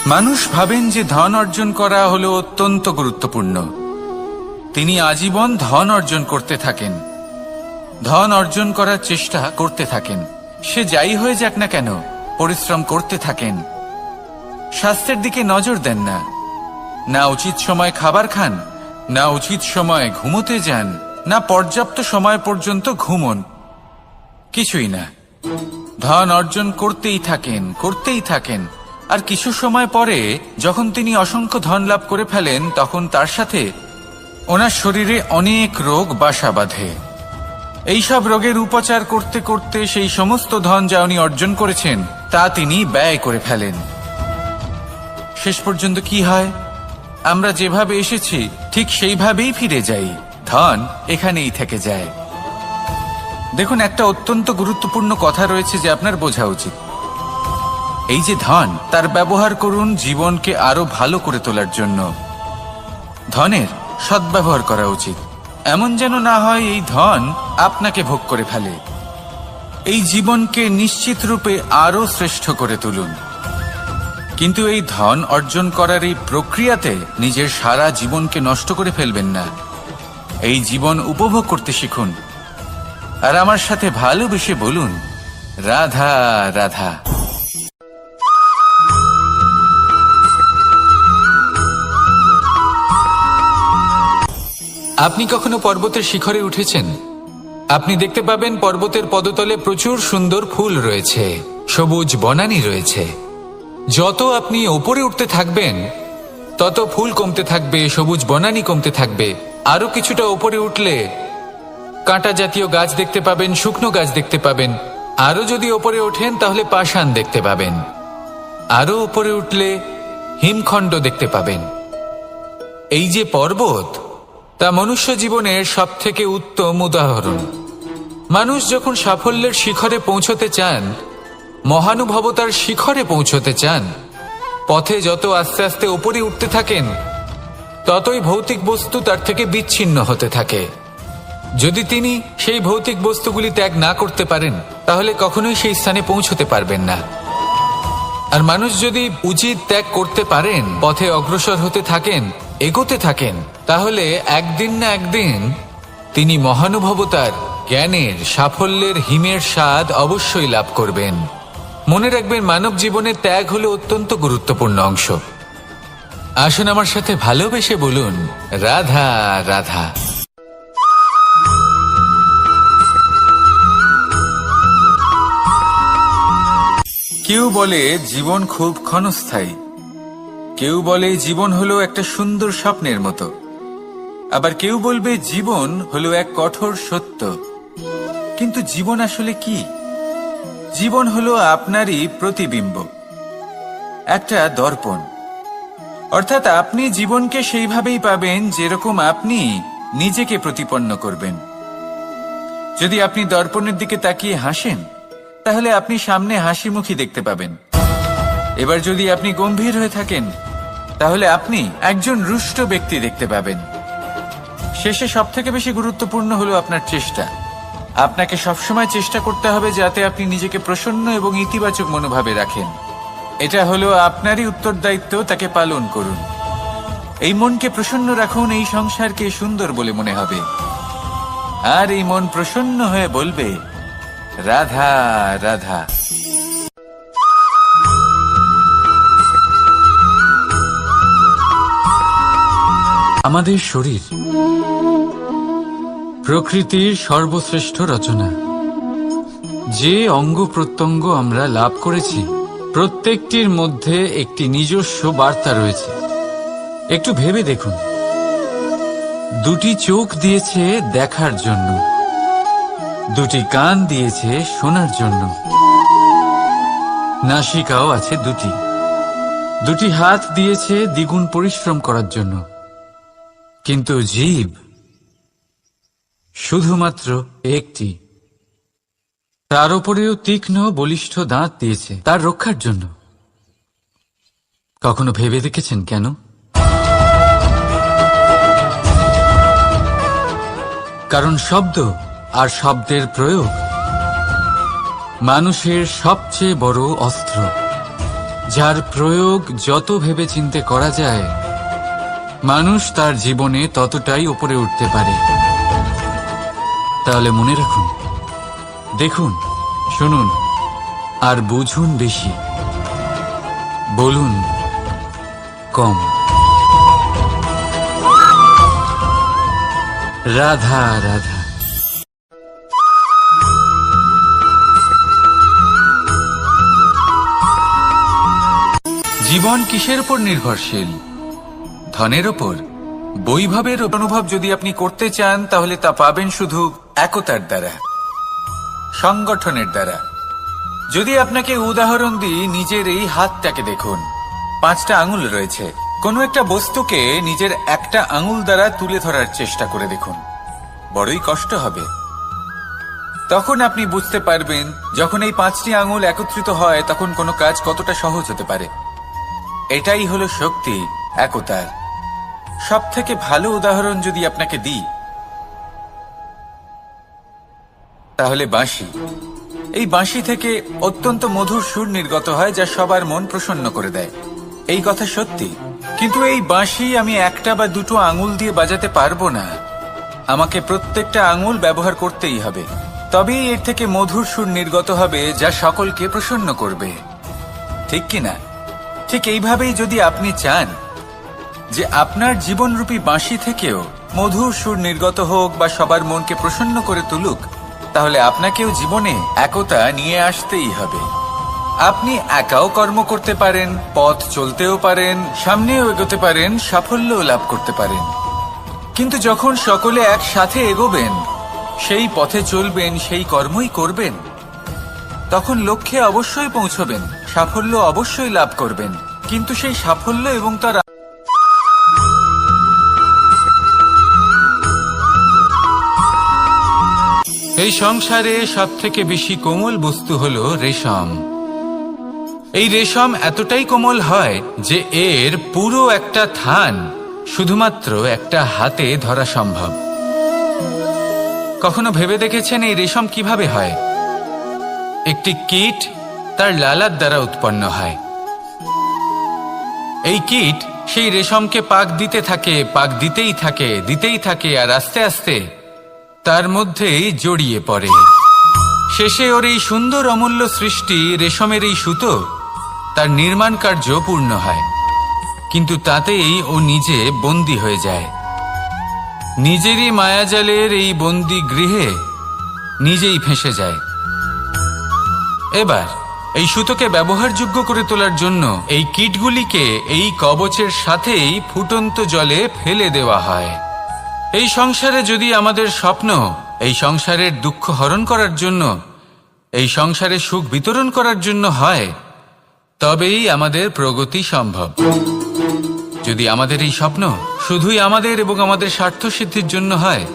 মানুষ ভাবেন যে ধন অর্জন করা হলো অত্যন্ত গুরুত্বপূর্ণ। তিনি আজীবন ধন অর্জন করতে থাকেন, ধন অর্জন করার চেষ্টা করতে থাকেন। সে যাই হয়ে যাক না কেন, পরিশ্রম করতে থাকেন। স্বাস্থ্যের দিকে নজর দেন না, না উচিত সময় খাবার খান, না উচিত সময় ঘুমোতে যান, না পর্যাপ্ত সময় পর্যন্ত ঘুমন, কিছুই না। ধন অর্জন করতেই থাকেন। আর কিছু সময় পরে যখন তিনি অসংখ্য ধন লাভ করে ফেলেন, তখন তার সাথে ওনার শরীরে অনেক রোগ বাসা বাঁধে। এইসব রোগের উপচার করতে করতে সেই সমস্ত ধন যা উনি অর্জন করেছেন তা তিনি ব্যয় করে ফেলেন। শেষ পর্যন্ত কি হয়? আমরা যেভাবে এসেছি ঠিক সেইভাবেই ফিরে যাই, ধন এখানেই থেকে যায়। দেখুন, একটা অত্যন্ত গুরুত্বপূর্ণ কথা রয়েছে যে আপনার বোঝা উচিত। এই যে ধন, তার ব্যবহার করুন জীবনকে আরো ভালো করে তোলার জন্য। ধনের সদ্ব্যবহার করা উচিত, এমন যেন না হয় এই ধন আপনাকে ভোগ করে ফেলে। এই জীবনকে নিশ্চিত রূপে আরো শ্রেষ্ঠ করে তুলুন। কিন্তু এই ধন অর্জন করার এই প্রক্রিয়াতে নিজের সারা জীবনকে নষ্ট করে ফেলবেন না। এই জীবন উপভোগ করতে শিখুন, আর আমার সাথে ভালোবেসে বলুন, রাধা রাধা। আপনি কখনো পর্বতের শিখরে উঠেছেন? আপনি দেখতে পাবেন পর্বতের পদতলে প্রচুর সুন্দর ফুল রয়েছে, সবুজ বনানী রয়েছে। যত আপনি ওপরে উঠতে থাকবেন তত ফুল কমতে থাকবে, সবুজ বনানী কমতে থাকবে। আরো কিছুটা ওপরে উঠলে কাঁটা জাতীয় গাছ দেখতে পাবেন, শুকনো গাছ দেখতে পাবেন। আরো যদি ওপরে ওঠেন তাহলে পাষাণ দেখতে পাবেন। আরো ওপরে উঠলে হিমখণ্ড দেখতে পাবেন। এই যে পর্বত, তা মনুষ্য জীবনের সবথেকে উত্তম উদাহরণ। মানুষ যখন সাফল্যের শিখরে পৌঁছতে চান, মহানুভবতার শিখরে পৌঁছতে চান, পথে যত আস্তে আস্তে উপরে উঠতে থাকেন ততই ভৌতিক বস্তু তার থেকে বিচ্ছিন্ন হতে থাকে। যদি তিনি সেই ভৌতিক বস্তুগুলি ত্যাগ না করতে পারেন তাহলে কখনোই সেই স্থানে পৌঁছতে পারবেন না। আর মানুষ যদি উচিত ত্যাগ করতে পারেন, পথে অগ্রসর হতে থাকেন, এগোতে থাকেন, তাহলে একদিন না একদিন তিনি মহানুভবতার, জ্ঞানের, সাফল্যের হিমের স্বাদ অবশ্যই লাভ করবেন। মনে রাখবেন, মানব জীবনে ত্যাগ হলো অত্যন্ত গুরুত্বপূর্ণ অংশ। আসুন আমার সাথে ভালোবেসে বলুন, রাধা রাধা। কেউ বলে জীবন খুব ক্ষণস্থায়ী, কেউ বলে জীবন হলো একটা সুন্দর স্বপ্নের মতো, আবার কেউ বলবে জীবন হলো এক কঠোর সত্য। কিন্তু জীবন আসলে কি? জীবন হলো আপনারই প্রতিবিম্ব, একটা দর্পণ। অর্থাৎ আপনি জীবনকে সেইভাবেই পাবেন যেরকম আপনি নিজেকে প্রতিপন্ন করবেন। যদি আপনি দর্পণের দিকে তাকিয়ে হাসেন, তাহলে আপনি সামনে হাসি মুখী দেখতে পাবেন। এবার যদি আপনি গম্ভীর হয়ে থাকেন, তাহলে আপনি একজন রুষ্ট ব্যক্তি দেখতে পাবেন। শেষে সবথেকে বেশি গুরুত্বপূর্ণ হলো আপনার চেষ্টা। আপনাকে সবসময় চেষ্টা করতে হবে যাতে আপনি নিজেকে প্রসন্ন এবং ইতিবাচক মনোভাবে রাখেন। এটা হলো আপনারই উত্তরদায়িত্ব, তাকে পালন করুন। এই মনকে প্রসন্ন রাখুন, এই সংসারকে সুন্দর বলে মনে হবে। আর এই মন প্রসন্ন হয়ে বলবে, রাধা রাধা। আমাদের শরীর প্রকৃতির সর্বশ্রেষ্ঠ রচনা। যে অঙ্গ প্রত্যঙ্গ আমরা লাভ করেছি, প্রত্যেকটির মধ্যে একটি নিজস্ব বার্তা রয়েছে। একটু ভেবে দেখুন, দুটি চোখ দিয়েছে দেখার জন্য, দুটি কান দিয়েছে শোনার জন্য, নাসিকাও আছে দুটি, দুটি হাত দিয়েছে দ্বিগুণ পরিশ্রম করার জন্য। কিন্তু জীব শুধুমাত্র একটি। তার উপরেও তীক্ষ্ণ বলিষ্ঠ দাঁত দিয়েছে তার রক্ষার জন্য। কখনো ভেবে দেখেছেন কেন? কারণ শব্দ আর শব্দের প্রয়োগ মানুষের সবচেয়ে বড় অস্ত্র। যার প্রয়োগ যত ভেবেচিন্তে করা যায়, মানুষ তার জীবনে ততটাই উপরে উঠতে পারে। তাহলে মনে রাখুন, দেখুন, শুনুন আর বুঝুন বেশি, বলুন কম। রাধা রাধা। জীবন কিসের উপর নির্ভরশীল? ধনের ওপর। বৈভবের অনুভব যদি আপনি করতে চান, তাহলে তা পাবেন শুধু একতার দ্বারা, সংগঠনের দ্বারা। যদি আপনাকে উদাহরণ দিই, নিজের এই হাতটাকে দেখুন, 5টা আঙুল রয়েছে। কোনো একটা বস্তুকে নিজের একটা আঙুল দ্বারা তুলে ধরার চেষ্টা করে দেখুন, বড়ই কষ্ট হবে। তখন আপনি বুঝতে পারবেন, যখন এই 5টি আঙুল একত্রিত হয়, তখন কোনো কাজ কতটা সহজ হতে পারে। এটাই হলো শক্তি একতার। সব থেকে ভালো উদাহরণ যদি আপনাকে দিই, তাহলে বাঁশি। এই বাঁশি থেকে অত্যন্ত মধুর সুর নির্গত হয়, যা সবার মন প্রসন্ন করে দেয়। এই কথা সত্যি। কিন্তু এই বাঁশি আমি একটা বা দুটো আঙুল দিয়ে বাজাতে পারবো না। আমাকে প্রত্যেকটা আঙুল ব্যবহার করতেই হবে, তবেই এর থেকে মধুর সুর নির্গত হবে, যা সকলকে প্রসন্ন করবে। ঠিক কিনা? ঠিক এইভাবেই যদি আপনি চান যে আপনার জীবনরূপী বাঁশি থেকেও মধুর সুর নির্গত হোক বা সবার মনকে প্রসন্ন করে তুলুক, তাহলে আপনাকেও জীবনে একতা নিয়ে আসতেই হবে। আপনি একাও কর্ম করতে পারেন, পথ চলতেও পারেন, সামনেও এগোতে পারেন, সাফল্যও লাভ করতে পারেন। কিন্তু যখন সকলে একসাথে এগোবেন, সেই পথে চলবেন, সেই কর্মই করবেন, তখন লক্ষ্যে অবশ্যই পৌঁছবেন, সাফল্য অবশ্যই লাভ করবেন। কিন্তু সেই সাফল্য এবং তার এই সংসারে সবথেকে বেশি কোমল বস্তু হলো রেশম। এই রেশম এতটাই কোমল হয় যে এর পুরো একটা থান শুধুমাত্র একটা হাতে ধরা সম্ভব। কখনো ভেবে দেখেছেন এই রেশম কিভাবে হয়? একটি কীট তার লালার দ্বারা উৎপন্ন হয়। এই কীট সেই রেশমকে পাক দিতে থাকে, পাক দিতেই থাকে, আর আস্তে আস্তে তার মধ্যেই জড়িয়ে পড়ে। শেষে ওর এই সুন্দর অমূল্য সৃষ্টি রেশমের এই সুতো, তার নির্মাণ কার্য পূর্ণ হয়। কিন্তু তাতেই ও নিজে বন্দী হয়ে যায়। নিজেরই মায়াজালের এই বন্দী গৃহে নিজেই ফেঁসে যায়। এবার এই সুতোকে ব্যবহারযোগ্য করে তোলার জন্য এই কীটগুলিকে এই কবচের সাথেই ফুটন্ত জলে ফেলে দেওয়া হয়। এই সংসারে যদি আমাদের স্বপ্ন এই সংসারের দুঃখ হরণ করার জন্য, এই সংসারে সুখ বিতরণ করার জন্য হয়, তবেই আমাদের প্রগতি সম্ভব। যদি আমাদের এই স্বপ্ন শুধুই আমাদের এবং আমাদের স্বার্থ সিদ্ধির জন্য হয়,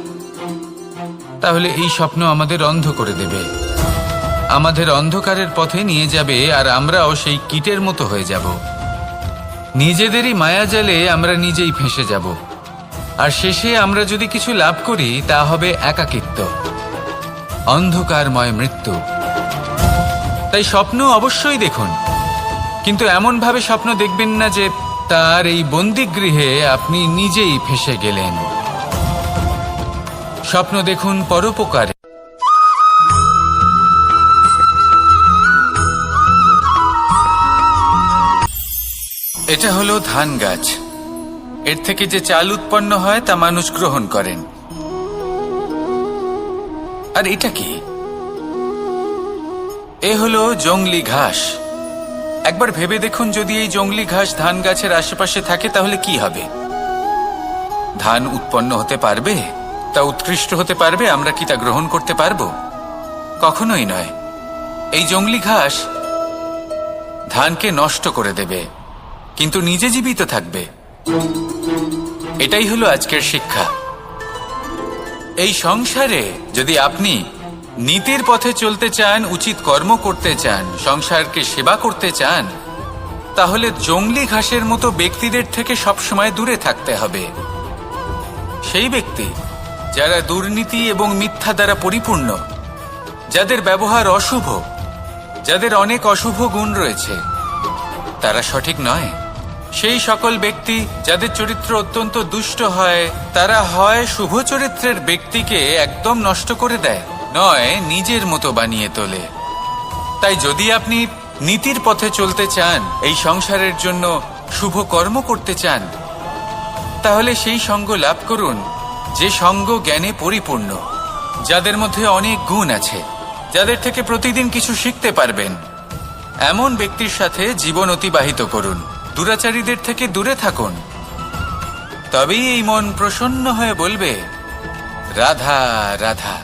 তাহলে এই স্বপ্ন আমাদের অন্ধ করে দেবে, আমাদের অন্ধকারের পথে নিয়ে যাবে, আর আমরাও সেই কীটের মতো হয়ে যাব। নিজেদেরই মায়াজালে আমরা নিজেই ফেঁসে যাব, আর শেষে আমরা যদি কিছু লাভ করি, তা হবে একাকিত্ব, অন্ধকারময় মৃত্যু। তাই স্বপ্ন অবশ্যই দেখুন, কিন্তু এমনভাবে স্বপ্ন দেখবেন না যে তার এই বন্দিগৃহে আপনি নিজেই ফেঁসে গেলেন। স্বপ্ন দেখুন পরোপকারে। এটা হলো ধান গাছ। এর থেকে যে চাল উৎপন্ন হয় তা মানুষ গ্রহণ করেন। আর এটা কি? এ হলো জংলি ঘাস। একবার ভেবে দেখুন, যদি এই জংলি ঘাস ধান গাছের আশেপাশে থাকে, তাহলে কি হবে? ধান উৎপন্ন হতে পারবে? তা উৎকৃষ্ট হতে পারবে? আমরা কি তা গ্রহণ করতে পারবো? কখনোই নয়। এই জংলি ঘাস ধানকে নষ্ট করে দেবে, কিন্তু নিজে জীবিত থাকবে। এটাই হলো আজকের শিক্ষা। এই সংসারে যদি আপনি নীতির পথে চলতে চান, উচিত কর্ম করতে চান, সংসারকে সেবা করতে চান, তাহলে জংলি ঘাসের মতো ব্যক্তিদের থেকে সবসময় দূরে থাকতে হবে। সেই ব্যক্তি যারা দুর্নীতি এবং মিথ্যা দ্বারা পরিপূর্ণ, যাদের ব্যবহার অশুভ, যাদের অনেক অশুভ গুণ রয়েছে, তারা সঠিক নয়। সেই সকল ব্যক্তি যাদের চরিত্র অত্যন্ত দুষ্ট হয়, তারা হয় শুভ চরিত্রের ব্যক্তিকে একদম নষ্ট করে দেয়, নয় নিজের মতো বানিয়ে তোলে। তাই যদি আপনি নীতির পথে চলতে চান, এই সংসারের জন্য শুভ কর্ম করতে চান, তাহলে সেই সঙ্গ লাভ করুন যে সঙ্গ জ্ঞানে পরিপূর্ণ, যাদের মধ্যে অনেক গুণ আছে, যাদের থেকে প্রতিদিন কিছু শিখতে পারবেন। এমন ব্যক্তির সাথে জীবন অতিবাহিত করুন, দুরাচারীদের থেকে দূরে থাকুন। তবেই এই মন প্রসন্ন হয়ে বলবে, রাধা রাধা।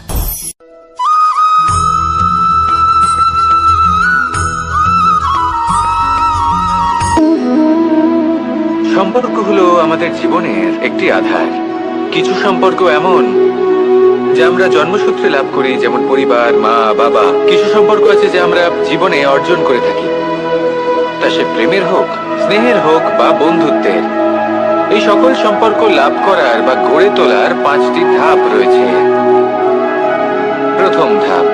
সম্পর্ক হলো আমাদের জীবনের একটি আধার। কিছু সম্পর্ক এমন যা আমরা জন্মসূত্রে লাভ করি, যেমন পরিবার, মা বাবা। কিছু সম্পর্ক আছে যা আমরা জীবনে অর্জন করে থাকি, তা সে প্রেমের হোক, স্নেহের হোক বা বন্ধুত্বের। এই সকল সম্পর্ক লাভ করার বা গড়ে তোলার 5টি ধাপ রয়েছে। প্রথম ধাপ,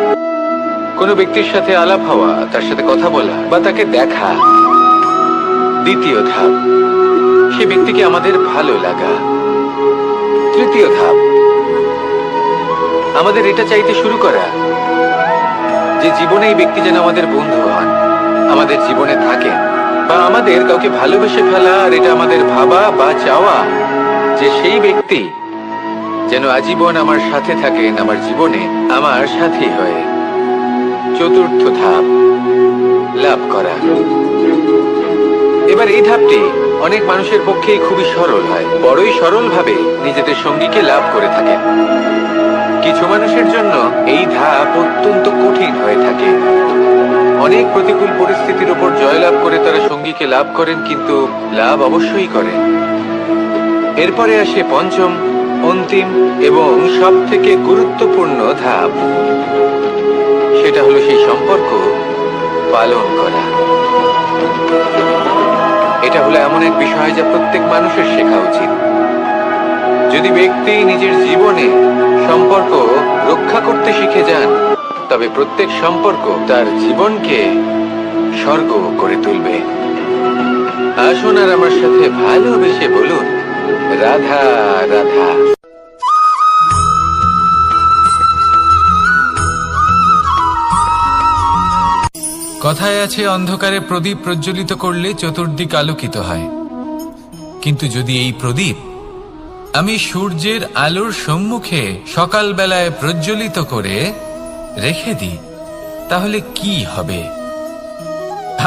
কোনো ব্যক্তির সাথে আলাপ হওয়া, তার সাথে কথা বলা বা তাকে দেখা। দ্বিতীয় ধাপ, সে ব্যক্তিকে আমাদের ভালো লাগা। তৃতীয় ধাপ, আমাদের এটা চাইতে শুরু করা যে জীবনে এই ব্যক্তি যেন আমাদের বন্ধু হন, আমাদের জীবনে থাকেন, বা আমাদের কাউকে ভালোবেসে ফেলা। আর এটা আমাদের ভাবা বা চাওয়া যে সেই ব্যক্তি যেন আজীবন আমার সাথে থাকেন, আমার জীবনে আমার সাথী হয়ে। চতুর্থ ধাপ, লাভ করা। এবার এই ধাপটি অনেক মানুষের পক্ষেই খুবই সরল হয়, বড়ই সরলভাবে নিজেদের সঙ্গীকে লাভ করে থাকেন। কিছু মানুষের জন্য এই ধাপ অত্যন্ত কঠিন হয়ে থাকে। অনেক প্রতিকূল পরিস্থিতির উপর জয়লাভ করে তারা সঙ্গীকে লাভ করেন, কিন্তু লাভ অবশ্যই করেন। এরপরে আসে পঞ্চম, অন্তিম এবং সব থেকে গুরুত্বপূর্ণ ধাপ। সেটা হলো সেই সম্পর্ক পালন করা। এটা হলো এমন এক বিষয় যা প্রত্যেক মানুষের শেখা উচিত। যদি ব্যক্তি নিজের জীবনে সম্পর্ক রক্ষা করতে শিখে যান, তবে প্রত্যেক সম্পর্ক তার জীবনকে স্বর্গ করে তুলবে। আসুন আর আমার সাথে ভালোবেসে বলুন, রাধা রাধা। কথায় আছে, অন্ধকারে প্রদীপ প্রজ্বলিত করলে চতুর্দিক আলোকিত হয়। কিন্তু যদি এই প্রদীপ আমি সূর্যের আলোর সম্মুখে সকালবেলায় প্রজ্বলিত করে রেখে দিই, তাহলে কি হবে?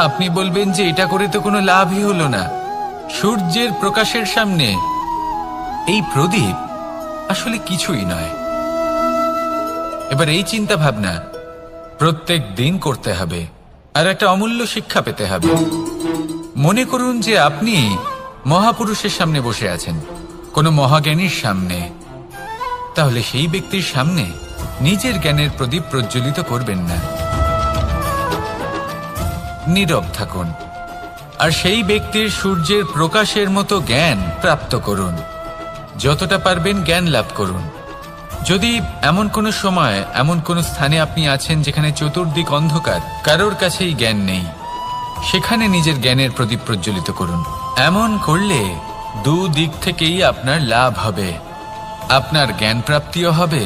আপনি বলবেন যে এটা করে তো কোনো লাভই হলো না। সূর্যের প্রকাশের সামনে এই প্রদীপ আসলে কিছুই নয়। এবার এই চিন্তা ভাবনা প্রত্যেক দিন করতে হবে, আর একটা অমূল্য শিক্ষা পেতে হবে। মনে করুন যে আপনি মহাপুরুষের সামনে বসে আছেন, কোনো মহাজ্ঞানীর সামনে। তাহলে সেই ব্যক্তির সামনে নিজের জ্ঞানের প্রদীপ প্রজ্বলিত করবেন না, নীরব থাকুন। আর সেই ব্যক্তির সূর্যের প্রকাশের মতো জ্ঞান প্রাপ্ত করুন। যতটা পারবেন জ্ঞান লাভ করুন। যদি এমন কোনো সময়, এমন কোনো স্থানে আপনি আছেন যেখানে চতুর্দিক অন্ধকার, কারোর কাছেই জ্ঞান নেই, সেখানে নিজের জ্ঞানের প্রদীপ প্রজ্বলিত করুন। এমন করলে দুদিক থেকেই আপনার লাভ হবে। আপনার জ্ঞান প্রাপ্তিও হবে,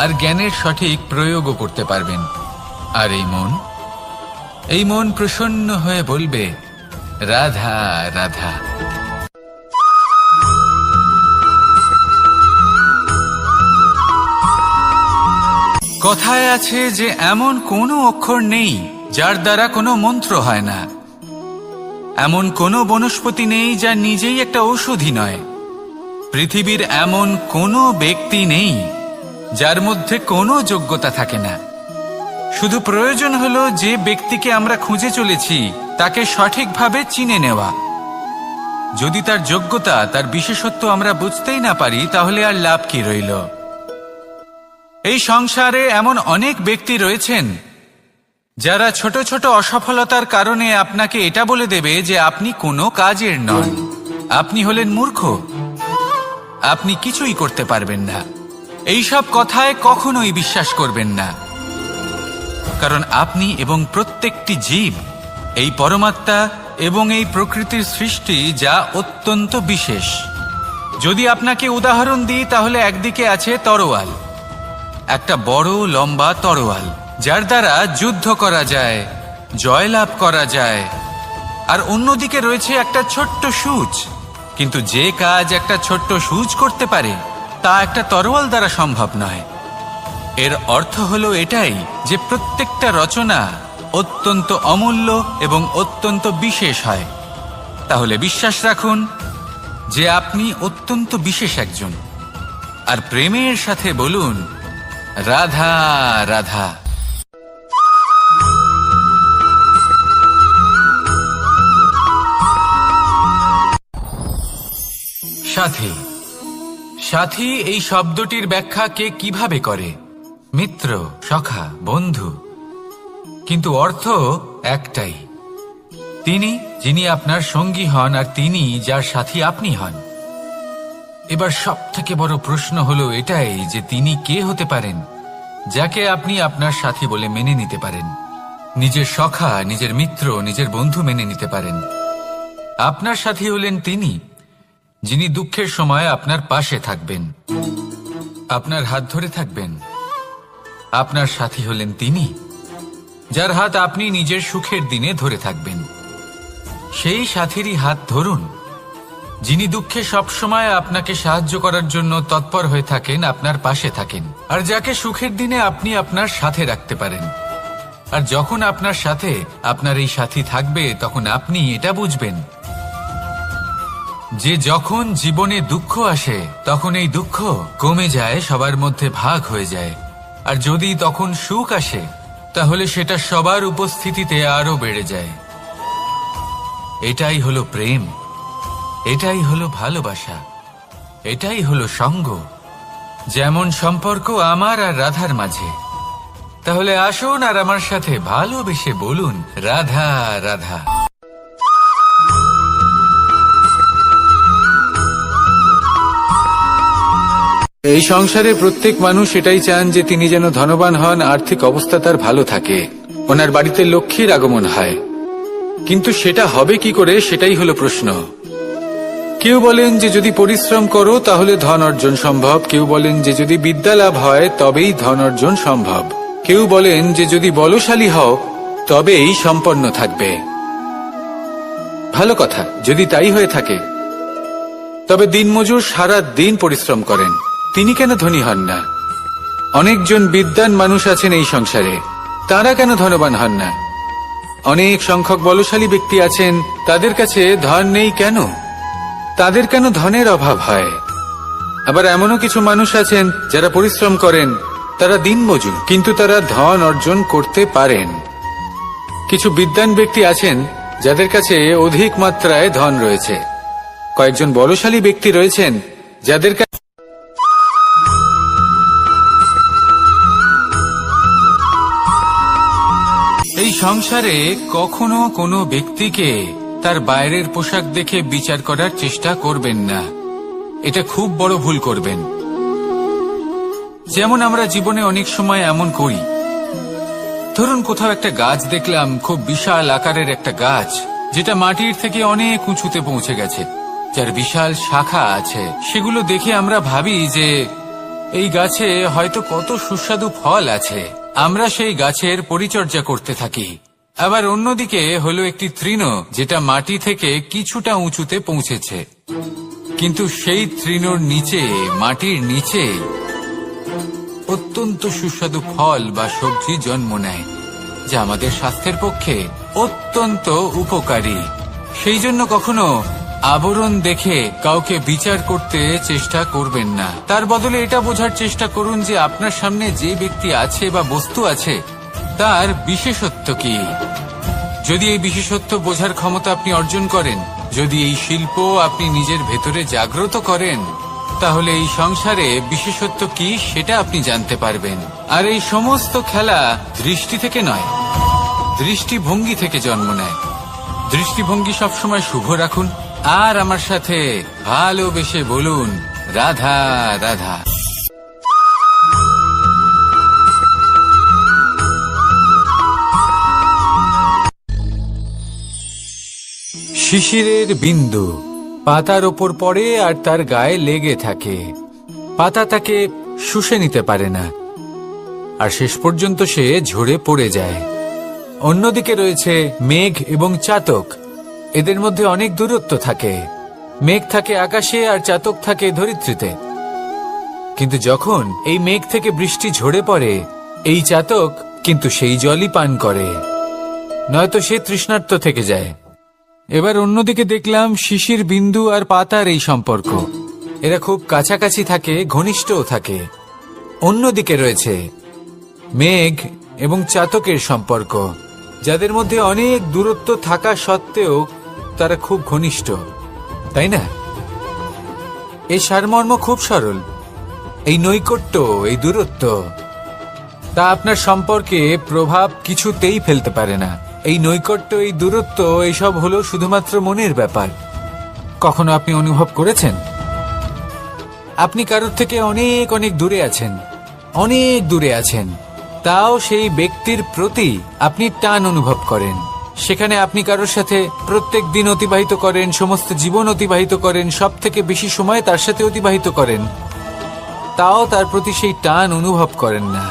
আর জ্ঞানের সঠিক প্রয়োগও করতে পারবেন। আর এই মন প্রসন্ন হয়ে বলবে, রাধা রাধা। কথায় আছে যে এমন কোনো অক্ষর নেই যার দ্বারা কোনো মন্ত্র হয় না। এমন কোনো বনস্পতি নেই যা নিজেই একটা ঔষধি নয়। পৃথিবীর এমন কোনো ব্যক্তি নেই যার মধ্যে কোনো যোগ্যতা থাকে না। শুধু প্রয়োজন হলো যে ব্যক্তিকে আমরা খুঁজে চলেছি তাকে সঠিকভাবে চিনে নেওয়া। যদি তার যোগ্যতা, তার বিশেষত্ব আমরা বুঝতেই না পারি, তাহলে আর লাভ কি রইল? এই সংসারে এমন অনেক ব্যক্তি রয়েছেন যারা ছোট ছোট অসফলতার কারণে আপনাকে এটা বলে দেবে যে আপনি কোনো কাজের নন, আপনি হলেন মূর্খ, আপনি কিছুই করতে পারবেন না। এইসব কথায় কখনোই বিশ্বাস করবেন না, কারণ আপনি এবং প্রত্যেকটি জীব এই পরমাত্মা এবং এই প্রকৃতির সৃষ্টি যা অত্যন্ত বিশেষ। যদি আপনাকে উদাহরণ দিই তাহলে একদিকে আছে তরোয়াল, একটা বড় লম্বা তরোয়াল যার দ্বারা যুদ্ধ করা যায়, জয়লাভ করা যায়। আর অন্যদিকে রয়েছে একটা ছোট্ট সূঁচ, কিন্তু যে কাজ একটা ছোট্ট সূঁচ করতে পারে তা একটা তরোয়াল দ্বারা সম্ভব নয়। এর অর্থ হলো এটাই যে প্রত্যেকটা রচনা অত্যন্ত অমূল্য এবং অত্যন্ত বিশেষ হয়। তাহলে বিশ্বাস রাখুন যে আপনি অত্যন্ত বিশেষ একজন, আর প্রেমের সাথে বলুন রাধা রাধা। সাথী। সাথী এই শব্দটির ব্যাখ্যা কে কিভাবে করে? মিত্র, সখা, বন্ধু। কিন্তু অর্থ একটাই, তিনি যিনি আপনার সঙ্গী হন আর তিনি যার সাথী আপনি হন। এবার সব থেকে বড় প্রশ্ন হলো এটাই যে তিনি কে হতে পারেন যাকে আপনি আপনার সাথী বলে মেনে নিতে পারেন, নিজের সখা, নিজের মিত্র, নিজের বন্ধু মেনে নিতে পারেন। আপনার সাথী হলেন তিনি যিনি দুঃখের সময় আপনার পাশে থাকবেন, আপনার হাত ধরে থাকবেন। আপনার সাথী হলেন তিনি যার হাত আপনি নিজের সুখের দিনে ধরে থাকবেন। সেই সাথীরই হাত ধরুন যিনি দুঃখে সবসময় আপনাকে সাহায্য করার জন্য তৎপর হয়ে থাকেন, আপনার পাশে থাকেন, আর যাকে সুখের দিনে আপনি আপনার সাথে রাখতে পারেন। আর যখন আপনার সাথে আপনার এই সাথী থাকবে তখন আপনি এটা বুঝবেন যে যখন জীবনে দুঃখ আসে তখন এই দুঃখ কমে যায়, সবার মধ্যে ভাগ হয়ে যায়। আর যদি তখন সুখ আসে তাহলে সেটা সবার উপস্থিতিতে আরো বেড়ে যায়। এটাই হলো প্রেম, এটাই হলো ভালোবাসা, এটাই হলো সঙ্গ। যেমন সম্পর্ক আমার আর রাধার মাঝে। তাহলে আসুন আর আমার সাথে ভালোবেসে বলুন রাধা রাধা। এই সংসারে প্রত্যেক মানুষ এটাই চান যে তিনি যেন ধনবান হন, আর্থিক অবস্থা তার ভালো থাকে, ওনার বাড়িতে লক্ষ্মীর আগমন হয়। কিন্তু সেটা হবে কি করে, সেটাই হলো প্রশ্ন। কেউ বলেন যে যদি পরিশ্রম করো তাহলে ধন অর্জন সম্ভব, কেউ বলেন যে যদি বিদ্যা লাভ হয় তবেই ধন অর্জন সম্ভব, কেউ বলেন যে যদি বলশালী হও তবেই সম্পন্ন থাকবে। ভালো কথা, যদি তাই হয়ে থাকে তবে দিনমজুর সারা দিন পরিশ্রম করেন, তিনি কেন ধনী হন না? অনেকজন বিদ্বান মানুষ আছেন এই সংসারে, তারা কেন ধনবান হন না? অনেক সংখ্যক বলশালী ব্যক্তি আছেন, তাদের কাছে ধন নেই কেন? তাদের কেন ধনের অভাব হয়? আবার এমনও কিছু মানুষ আছেন যারা পরিশ্রম করেন, তারা দিনমজুর, কিন্তু তারা ধন অর্জন করতে পারেন। কিছু বিদ্বান ব্যক্তি আছেন যাদের কাছে অধিক মাত্রায় ধন রয়েছে, কয়েকজন বলশালী ব্যক্তি রয়েছেন যাদের কাছে এই সংসারে কখনো কোনো ব্যক্তিকে তার বাইরের পোশাক দেখে বিচার করার চেষ্টা করবেন না, এটা খুব বড় ভুল করবেন। যেমন আমরা জীবনে অনেক সময় এমন করি, ধরুন কোথাও একটা গাছ দেখলাম, খুব বিশাল আকারের একটা গাছ যেটা মাটির থেকে অনেক উঁচুতে পৌঁছে গেছে, যার বিশাল শাখা আছে। সেগুলো দেখে আমরা ভাবি যে এই গাছে হয়তো কত সুস্বাদু ফল আছে, আমরা সেই গাছের পরিচর্যা করতে থাকি। আবার অন্যদিকে হলো একটি তৃণ যেটা মাটি থেকে কিছুটা উঁচুতে পৌঁছেছে, কিন্তু সেই তৃণর নিচে, মাটির নিচে অত্যন্ত সুস্বাদু ফল বা সবজি জন্ম নেয়, যা আমাদের স্বাস্থ্যের পক্ষে অত্যন্ত উপকারী। সেই জন্য কখনো আবরণ দেখে কাউকে বিচার করতে চেষ্টা করবেন না, তার বদলে এটা বোঝার চেষ্টা করুন যে আপনার সামনে যে ব্যক্তি আছে বা বস্তু আছে তার বিশেষত্ব কি। যদি এই বিশেষত্ব বোঝার ক্ষমতা আপনি অর্জন করেন, যদি এই শিল্প আপনি নিজের ভেতরে জাগ্রত করেন, তাহলে এই সংসারে বিশেষত্ব কি সেটা আপনি জানতে পারবেন। আর এই সমস্ত খেলা দৃষ্টি থেকে নয়, দৃষ্টিভঙ্গি থেকে জন্ম নেয়। দৃষ্টিভঙ্গি সবসময় শুভ রাখুন আর আমার সাথে ভালোবেসে বলুন রাধা রাধা। শিশিরের বিন্দু পাতার ওপর পড়ে আর তার গায়ে লেগে থাকে। পাতা তাকে শুষে নিতে পারে না, আর শেষ পর্যন্ত সে ঝরে পড়ে যায়। অন্যদিকে রয়েছে মেঘ এবং চাতক। এদের মধ্যে অনেক দূরত্ব থাকে। মেঘ থাকে আকাশে আর চাতক থাকে ধরিত্রীতে। কিন্তু যখন এই মেঘ থেকে বৃষ্টি ঝরে পড়ে, এই চাতক কিন্তু সেই জলই পান করে, নয়তো সে তৃষ্ণার্ত থেকে যায়। এবার অন্যদিকে দেখলাম শিশির বিন্দু আর পাতার এই সম্পর্ক। এরা খুব কাছাকাছি থাকে, ঘনিষ্ঠও থাকে। অন্যদিকে রয়েছে মেঘ এবং চাতকের সম্পর্ক, যাদের মধ্যে অনেক দূরত্ব থাকা সত্ত্বেও তারা খুব ঘনিষ্ঠ, তাই না? এই সারমর্ম খুব সরল। এই নৈকট্য, এই দূরত্ব, তা আপনার সম্পর্কে প্রভাব কিছুতেই ফেলতে পারে না। এই নৈকট্য, এই দূরত্ব, এইসব হলো শুধুমাত্র মনের ব্যাপার। কখনো আপনি অনুভব করেছেন আপনি কারোর থেকে অনেক অনেক দূরে আছেন, অনেক দূরে আছেন, তাও সেই ব্যক্তির প্রতি আপনি টান অনুভব করেন। সেখানে আপনি কারোর সাথে প্রত্যেক দিন অতিবাহিত করেন, সমস্ত জীবন অতিবাহিত করেন, সব থেকে বেশি সময় তার সাথে অতিবাহিত করেন, তাও তার প্রতি সেই টান অনুভব করেন না।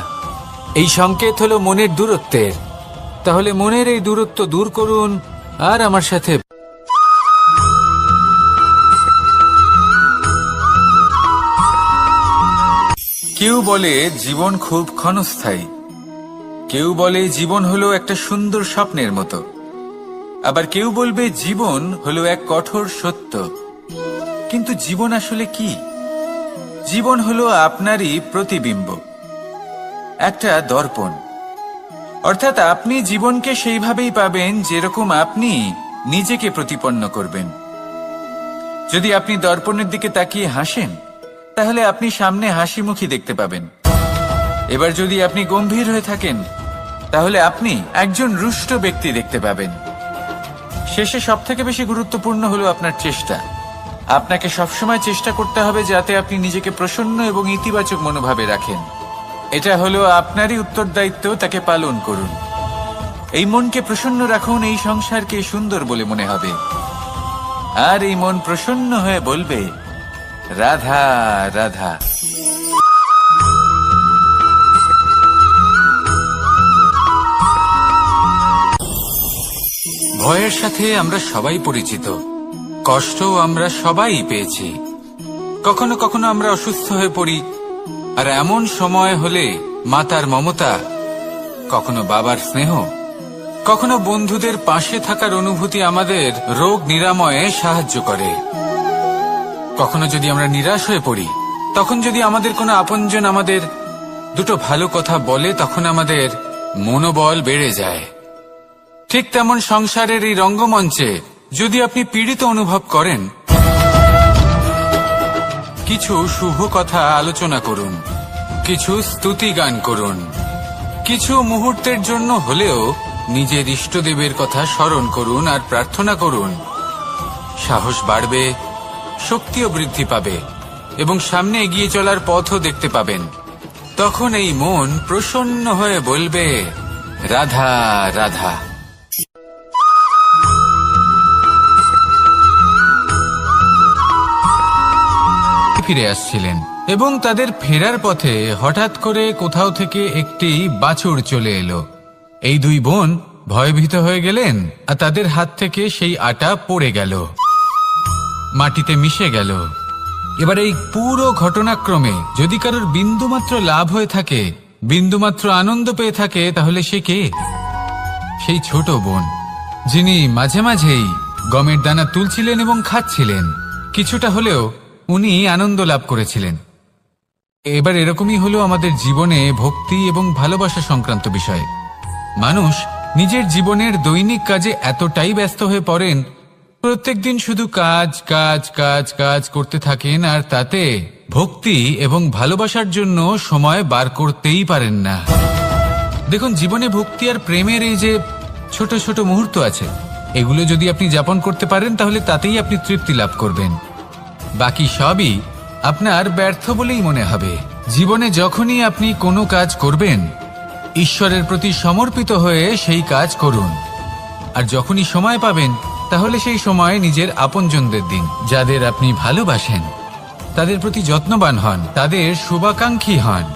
এই সংকেত হলো মনের দূরত্বের। তাহলে মনের এই দূরত্ব দূর করুন আর আমার সাথে। কেউ বলে জীবন খুব ক্ষণস্থায়ী, কেউ বলে জীবন হলো একটা সুন্দর স্বপ্নের মতো, আবার কেউ বলবে জীবন হলো এক কঠোর সত্য। কিন্তু জীবন আসলে কি? জীবন হলো আপনারই প্রতিবিম্ব, একটা দর্পণ। অর্থাৎ আপনি জীবনকে সেইভাবেই পাবেন যেরকম আপনি নিজেকে প্রতিপন্ন করবেন। যদি আপনি দর্পণের দিকে তাকিয়ে হাসেন, তাহলে আপনি সামনে হাসি মুখী দেখতে পাবেন। এবার যদি আপনি গম্ভীর হয়ে থাকেন, তাহলে আপনি একজন রুষ্ট ব্যক্তি দেখতে পাবেন। শেষে সবথেকে বেশি গুরুত্বপূর্ণ হলো আপনার চেষ্টা। আপনাকে সবসময় চেষ্টা করতে হবে যাতে আপনি নিজেকে প্রসন্ন এবং ইতিবাচক মনোভাবে রাখেন। এটা হলো আপনারই উত্তরদায়িত্ব, তাকে পালন করুন। এই মনকে প্রসন্ন রাখুন, এই সংসারকে সুন্দর বলে মনে হবে। আর এই মন প্রসন্ন হয়ে বলবে, রাধা রাধা। ভয়ের সাথে আমরা সবাই পরিচিত, কষ্টও আমরা সবাই পেয়েছি। কখনো কখনো আমরা অসুস্থ হয়ে পড়ি, আর এমন সময় হলে মাতার মমতা, কখনো বাবার স্নেহ, কখনো বন্ধুদের পাশে থাকার অনুভূতি আমাদের রোগ নিরাময়ে সাহায্য করে। কখনো যদি আমরা নিরাশ হয়ে পড়ি, তখন যদি আমাদের কোনো আপনজন আমাদের দুটো ভালো কথা বলে, তখন আমাদের মনোবল বেড়ে যায়। ঠিক তেমন সংসারের এই রঙ্গমঞ্চে যদি আপনি পীড়িত অনুভব করেন, কিছু শুভ কথা আলোচনা করুন, কিছু স্তুতি গান করুন, কিছু মুহূর্তের জন্য হলেও নিজের ইষ্টদেবের কথা স্মরণ করুন আর প্রার্থনা করুন। সাহস বাড়বে, শক্তিও বৃদ্ধি পাবে এবং সামনে এগিয়ে চলার পথও দেখতে পাবেন। তখন এই মন প্রসন্ন হয়ে বলবে, রাধা রাধা। ফিরে আসছিলেন এবং তাদের ফেরার পথে হঠাৎ করে কোথাও থেকে একটি বাছুর চলে এলো। এই দুই বোন ভয়ভীত হয়ে গেলেন আর তাদের হাত থেকে সেই আটা পড়ে গেল, মাটিতে মিশে গেল। এবার এই পুরো ঘটনাক্রমে যদি কারোর বিন্দুমাত্র লাভ হয়ে থাকে, বিন্দুমাত্র আনন্দ পেয়ে থাকে, তাহলে সে কে? সেই ছোট বোন, যিনি মাঝে মাঝেই গমের দানা তুলছিলেন এবং খাচ্ছিলেন। কিছুটা হলেও উনি আনন্দ লাভ করেছিলেন। এবার এরকমই হলো আমাদের জীবনে ভক্তি এবং ভালোবাসা সংক্রান্ত বিষয়। মানুষ নিজের জীবনের দৈনিক কাজে এতটাই ব্যস্ত হয়ে পড়েন, প্রত্যেকদিন শুধু কাজ কাজ কাজ কাজ করতে থাকেন, আর তাতে ভক্তি এবং ভালোবাসার জন্য সময় বার করতেই পারেন না। দেখুন, জীবনে ভক্তি আর প্রেমের এই যে ছোট ছোট মুহূর্ত আছে, এগুলো যদি আপনি যাপন করতে পারেন, তাহলে তাতেই আপনি তৃপ্তি লাভ করবেন। বাকি সবই আপনার ব্যর্থ বলেই মনে হবে। জীবনে যখনই আপনি কোনো কাজ করবেন, ঈশ্বরের প্রতি সমর্পিত হয়ে সেই কাজ করুন। আর যখনই সময় পাবেন, তাহলে সেই সময় নিজের আপনজনদের দিন, যাদের আপনি ভালোবাসেন, তাদের প্রতি যত্নবান হন, তাদের শুভাকাঙ্ক্ষী হন।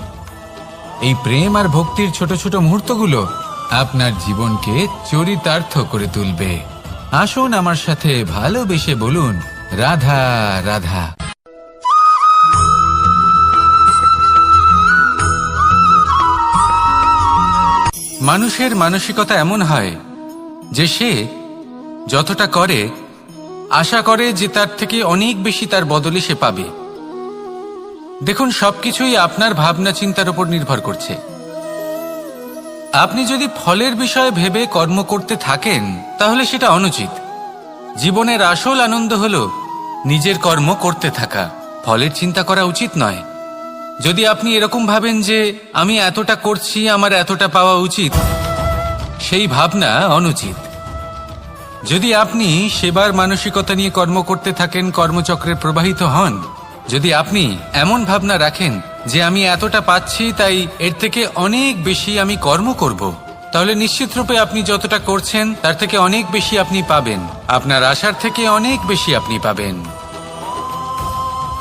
এই প্রেম আর ভক্তির ছোট ছোট মুহূর্তগুলো আপনার জীবনকে চরিতার্থ করে তুলবে। আসুন আমার সাথে ভালোবেসে বলুন, রাধা রাধা। মানুষের মানসিকতা এমন হয় যে সে যতটা করে আশা করে যে তার থেকে অনেক বেশি তার বদলে সে পাবে। দেখুন, সবকিছুই আপনার ভাবনা চিন্তার উপর নির্ভর করছে। আপনি যদি ফলের বিষয়ে ভেবে কর্ম করতে থাকেন তাহলে সেটা অনুচিত। জীবনের আসল আনন্দ হলো নিজের কর্ম করতে থাকা, ফলের চিন্তা করা উচিত নয়। যদি আপনি এরকম ভাবেন যে আমি এতটা করছি, আমার এতটা পাওয়া উচিত, সেই ভাবনা অনুচিত। যদি আপনি সেবার মানসিকতা নিয়ে কর্ম করতে থাকেন, কর্মচক্রে প্রবাহিত হন, যদি আপনি এমন ভাবনা রাখেন যে আমি এতটা পাচ্ছি তাই এর থেকে অনেক বেশি আমি কর্ম করব, তাহলে নিশ্চিতরূপে আপনি যতটা করছেন তার থেকে অনেক বেশি আপনি পাবেন, আপনার আশার থেকে অনেক বেশি আপনি পাবেন।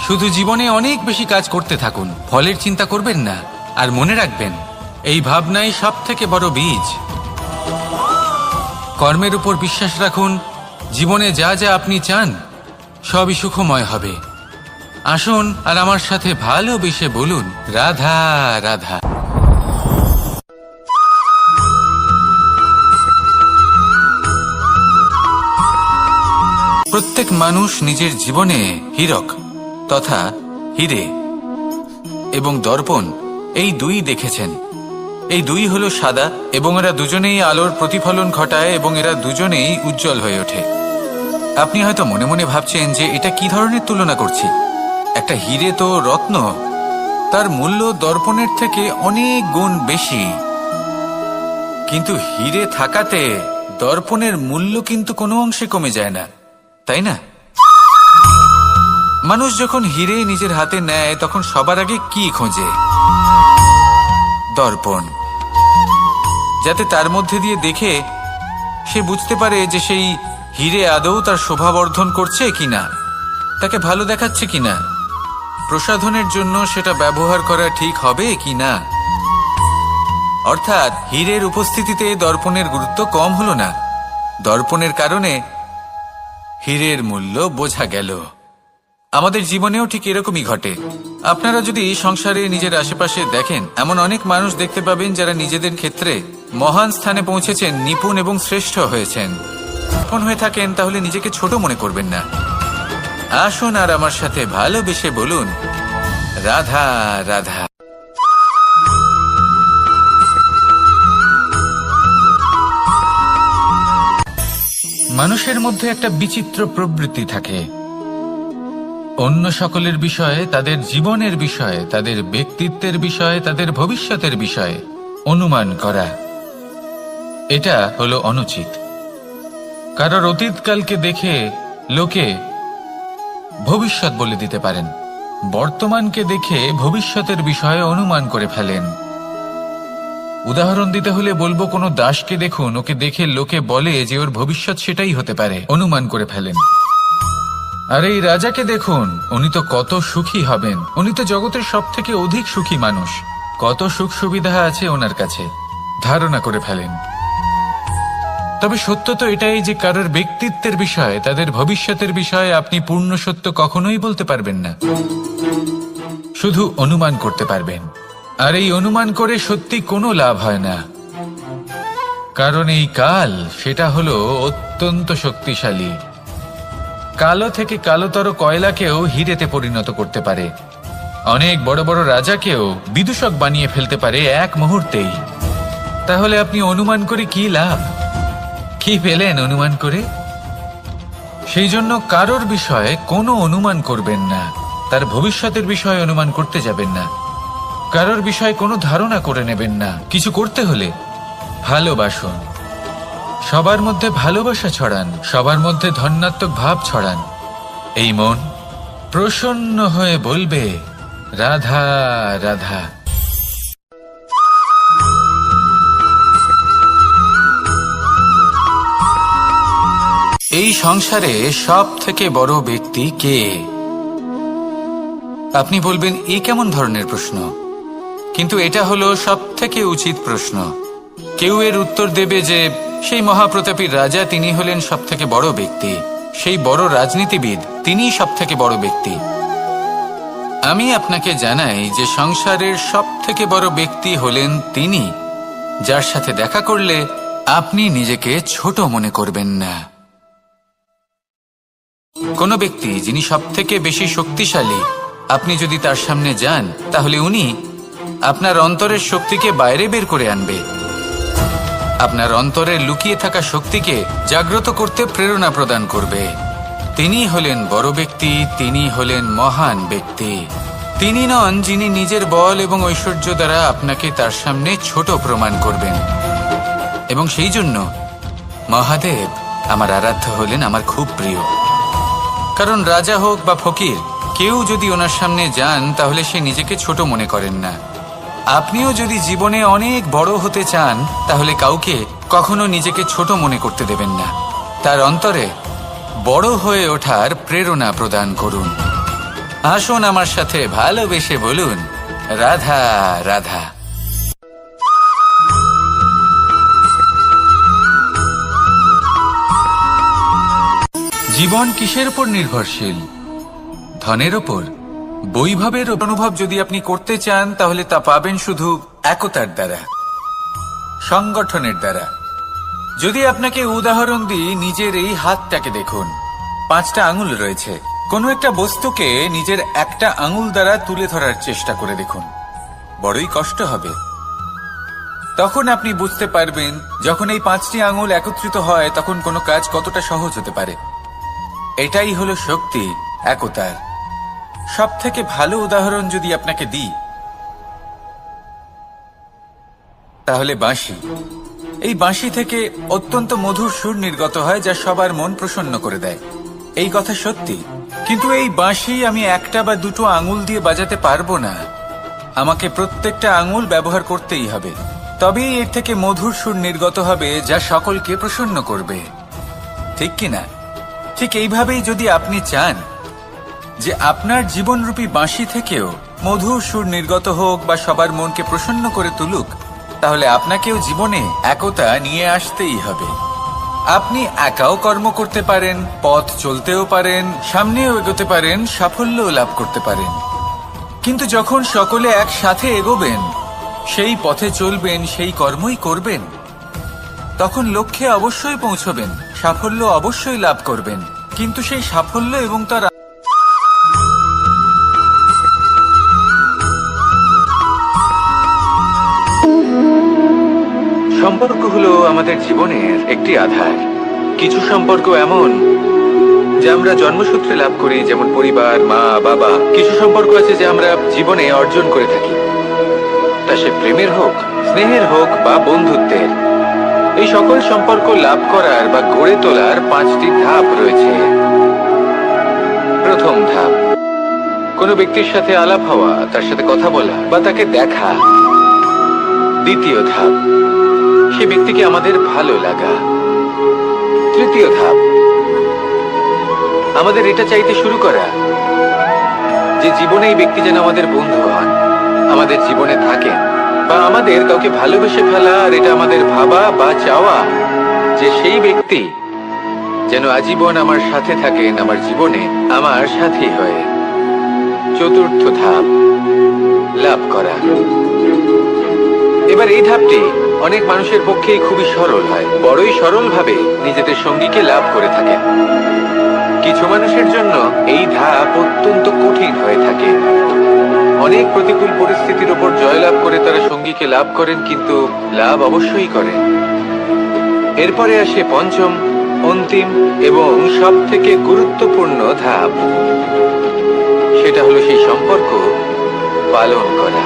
শুধু জীবনে অনেক বেশি কাজ করতে থাকুন, ফলের চিন্তা করবেন না। আর মনে রাখবেন, এই ভাবনাই সব থেকে বড় বীজ। কর্মের উপর বিশ্বাস রাখুন, জীবনে যা যা আপনি চান সবই সুখময় হবে। আসুন আর আমার সাথে ভালোবেসে বলুন, রাধা রাধা। প্রত্যেক মানুষ নিজের জীবনে হীরক তথা হীরে এবং দর্পণ এই দুই দেখেছেন। এই দুই হলো সাদা এবং এরা দুজনেই আলোর প্রতিফলন ঘটায় এবং এরা দুজনেই উজ্জ্বল হয়ে ওঠে। আপনি হয়তো মনে মনে ভাবছেন যে এটা কি ধরনের তুলনা করছি। একটা হীরে তো রত্ন, তার মূল্য দর্পণের থেকে অনেক গুণ বেশি। কিন্তু হীরে থাকাতে দর্পণের মূল্য কিন্তু কোনো অংশে কমে যায় না, তাই না? মানুষ যখন হীরে নিজের হাতে নেয় তখন সবার আগে কি খোঁজে? দর্পণ, যাতে তার মধ্যে দিয়ে দেখে সে বুঝতে পারে যে সেই হীরে আদৌ তার শোভাবর্ধন করছে কিনা, তাকে ভালো দেখাচ্ছে কিনা, প্রসাধনের জন্য সেটা ব্যবহার করা ঠিক হবে কিনা। অর্থাৎ হীরের উপস্থিতিতে দর্পণের গুরুত্ব কম হলো না, দর্পণের কারণে হীরের মূল্য বোঝা গেল। আমাদের জীবনেও ঠিক এরকমই ঘটে। আপনারা যদি সংসারে নিজের আশেপাশে দেখেন, এমন অনেক মানুষ দেখতে পাবেন যারা নিজেদের ক্ষেত্রে মহান স্থানে পৌঁছেছেন, নিপুণ এবং শ্রেষ্ঠ হয়েছেন। আপন হয়ে থাকেন তাহলে নিজেকে ছোট মনে করবেন না। আসুন আর আমার সাথে ভালোবেসে বলুন, রাধা রাধা। মানুষের মধ্যে একটা বিচিত্র প্রবৃত্তি থাকে, অন্য সকলের বিষয়ে, তাদের জীবনের বিষয়ে, তাদের ব্যক্তিত্বের বিষয়ে, তাদের ভবিষ্যতের বিষয়ে অনুমান করা। এটা হলো অনুচিত। কারোর অতীতকালকে দেখে লোকে ভবিষ্যৎ বলে দিতে পারেন, বর্তমানকে দেখে ভবিষ্যতের বিষয়ে অনুমান করে ফেলেন। উদাহরণ দিতে হলে বলবো, কোনো দাসকে দেখুন, ওকে দেখে লোকে বলে যে ওর ভবিষ্যৎ সেটাই হতে পারে, অনুমান করে ফেলেন। আর এই রাজাকে দেখুন, উনি তো কত সুখী হবেন, উনি তো জগতের সব থেকে অধিক সুখী মানুষ, কত সুখ সুবিধা আছে ওনার কাছে, ধারণা করে ফেলেন। তবে সত্য তো এটাই যে কারোর ব্যক্তিত্বের বিষয়ে, তাদের ভবিষ্যতের বিষয়ে আপনি পূর্ণ সত্য কখনোই বলতে পারবেন না, শুধু অনুমান করতে পারবেন। আর এই অনুমান করে সত্যি কোনো লাভ হয় না, কারণ এই কাল সেটা হলো অত্যন্ত শক্তিশালী। কালো থেকে কালোতর কয়লাকেও হীরেতে পরিণত করতে পারে, অনেক বড় বড় রাজাকেও বিদূষক বানিয়ে ফেলতে পারে এক মুহূর্তেই। তাহলে আপনি অনুমান করে কি লাভ? কি পেলেন অনুমান করে? সেই জন্য কারোর বিষয়ে কোনো অনুমান করবেন না, তার ভবিষ্যতের বিষয়ে অনুমান করতে যাবেন না, কারোর বিষয়ে কোনো ধারণা করে নেবেন না। কিছু করতে হলে ভালোবাসুন, সবার মধ্যে ভালোবাসা ছড়ান, সবার মধ্যে ধন্যাত্মক ভাব ছড়ান। এই মন প্রসন্ন হয়ে বলবে, রাধা রাধা। এই সংসারে সব থেকে বড় ব্যক্তি কে? আপনি বলবেন এ কেমন ধরনের প্রশ্ন, কিন্তু এটা হলো সব থেকে উচিত প্রশ্ন। কেউ এর উত্তর দেবে যে সেই মহাপ্রতাপী রাজা তিনি হলেন সব থেকে বড় ব্যক্তি, সেই বড় রাজনীতিবিদ তিনিই সব থেকে বড় ব্যক্তি। আমি আপনাকে জানাই যে সংসারের সব থেকে বড় ব্যক্তি হলেন তিনি, যার সাথে দেখা করলে আপনি নিজেকে ছোট মনে করবেন না। কোনো ব্যক্তি যিনি সব থেকে বেশি শক্তিশালী, আপনি যদি তার সামনে যান তাহলে উনি আপনার অন্তরের শক্তিকে বাইরে বের করে আনবে, আপনার অন্তরের লুকিয়ে থাকা শক্তিকে জাগ্রত করতে প্রেরণা প্রদান করবে। তিনি হলেন বড় ব্যক্তি, তিনি হলেন মহান ব্যক্তি। তিনি নন যিনি নিজের বল এবং ঐশ্বর্য দ্বারা আপনাকে তার সামনে ছোট প্রমাণ করবেন। এবং সেই জন্য মহাদেব আমার আরাধ্য হলেন আমার খুব প্রিয়। কারণ রাজা হোক বা ফকির, কেউ যদি ওনার সামনে যান তাহলে সে নিজেকে ছোট মনে করেন না। আপনিও যদি জীবনে অনেক বড় হতে চান তাহলে কাউকে কখনো নিজেকে ছোট মনে করতে দেবেন না। তার অন্তরে বড় হয়ে ওঠার প্রেরণা প্রদান করুন। আসুন আমার সাথে ভালোবেসে বলুন, রাধা রাধা। জীবন কিসের উপর নির্ভরশীল? ধনের ওপর? বৈভবের অনুভব যদি আপনি করতে চান তাহলে তা পাবেন শুধু একতার দ্বারা, সংগঠনের দ্বারা। যদি আপনাকে উদাহরণ দিই, নিজের এই হাতটাকে দেখুন, 5টা আঙুল রয়েছে। কোনো একটা বস্তুকে নিজের একটা আঙুল দ্বারা তুলে ধরার চেষ্টা করে দেখুন, বড়ই কষ্ট হবে। তখন আপনি বুঝতে পারবেন যখন এই 5টি আঙুল একত্রিত হয় তখন কোনো কাজ কতটা সহজ হতে পারে। এটাই হলো শক্তি, একতার। সব থেকে ভালো উদাহরণ যদি আপনাকে দিই তাহলে বাঁশি। এই বাঁশি থেকে অত্যন্ত মধুর সুর নির্গত হয় যা সবার মন প্রসন্ন করে দেয়। এই কথা সত্যি, কিন্তু এই বাঁশি আমি একটা বা দুটো আঙুল দিয়ে বাজাতে পারবো না। আমাকে প্রত্যেকটা আঙুল ব্যবহার করতেই হবে, তবেই এর থেকে মধুর সুর নির্গত হবে যা সকলকে প্রসন্ন করবে, ঠিক কিনা? ঠিক এইভাবেই যদি আপনি চান যে আপনার জীবনরূপী বাঁশি থেকেও মধুর সুর নির্গত হোক বা সবার মনকে প্রসন্ন করে তুলুক, তাহলে আপনাকেও জীবনে একতা নিয়ে আসতেই হবে। আপনি একাও কর্ম করতে পারেন, পথ চলতেও পারেন, সামনেও এগোতে পারেন, সাফল্যও লাভ করতে পারেন। কিন্তু যখন সকলে একসাথে এগোবেন, সেই পথে চলবেন, সেই কর্মই করবেন, তখন লক্ষ্যে অবশ্যই পৌঁছবেন, সাফল্য অবশ্যই লাভ করবেন। কিন্তু সেই সাফল্য এবং তার সম্পর্ক হলো আমাদের জীবনের একটি আধার। কিছু সম্পর্ক এমন যা আমরা জন্মসূত্রে লাভ করি, যেমন পরিবার, মা, বাবা। কিছু সম্পর্ক আছে যা আমরা জীবনে অর্জন করে থাকি, তা সে প্রেমের হোক, স্নেহের হোক বা বন্ধুত্বের। এই সকল সম্পর্ক লাভ করার বা গড়ে তোলার 5টি ধাপ রয়েছে। প্রথম ধাপ, কোনো ব্যক্তির সাথে আলাপ হওয়া, তার সাথে কথা বলা বা তাকে দেখা। দ্বিতীয় ধাপ, সে ব্যক্তিকে আমাদের ভালো লাগা। তৃতীয় ধাপ, আমাদের এটা চাইতে শুরু করা যে জীবনে এই ব্যক্তি যেন আমাদের বন্ধু হন, আমাদের জীবনে থাকেন, বা আমাদের কাউকে ভালোবেসে ফেলা আর এটা আমাদের ভাবা বা চাওয়া যে সেই ব্যক্তি যেন আজীবন আমার সাথে থাকেন, আমার জীবনে আমার সাথী হয়ে। চতুর্থ ধাপ, লাভ করা। এবার এই ধাপটি অনেক মানুষের পক্ষেই খুবই সরল হয়, বড়ই সরলভাবে নিজেদের সঙ্গীকে লাভ করে থাকেন। কিছু মানুষের জন্য এই ধাপ অত্যন্ত কঠিন হয়ে থাকে। অনেক প্রতিকূল পরিস্থিতির উপর জয়লাভ করে তারা সঙ্গীকে লাভ করেন, কিন্তু লাভ অবশ্যই করেন। এরপরে আসে পঞ্চম, অন্তিম এবং সব থেকে গুরুত্বপূর্ণ ধাপ। সেটা হলো সেই সম্পর্ক পালন করা।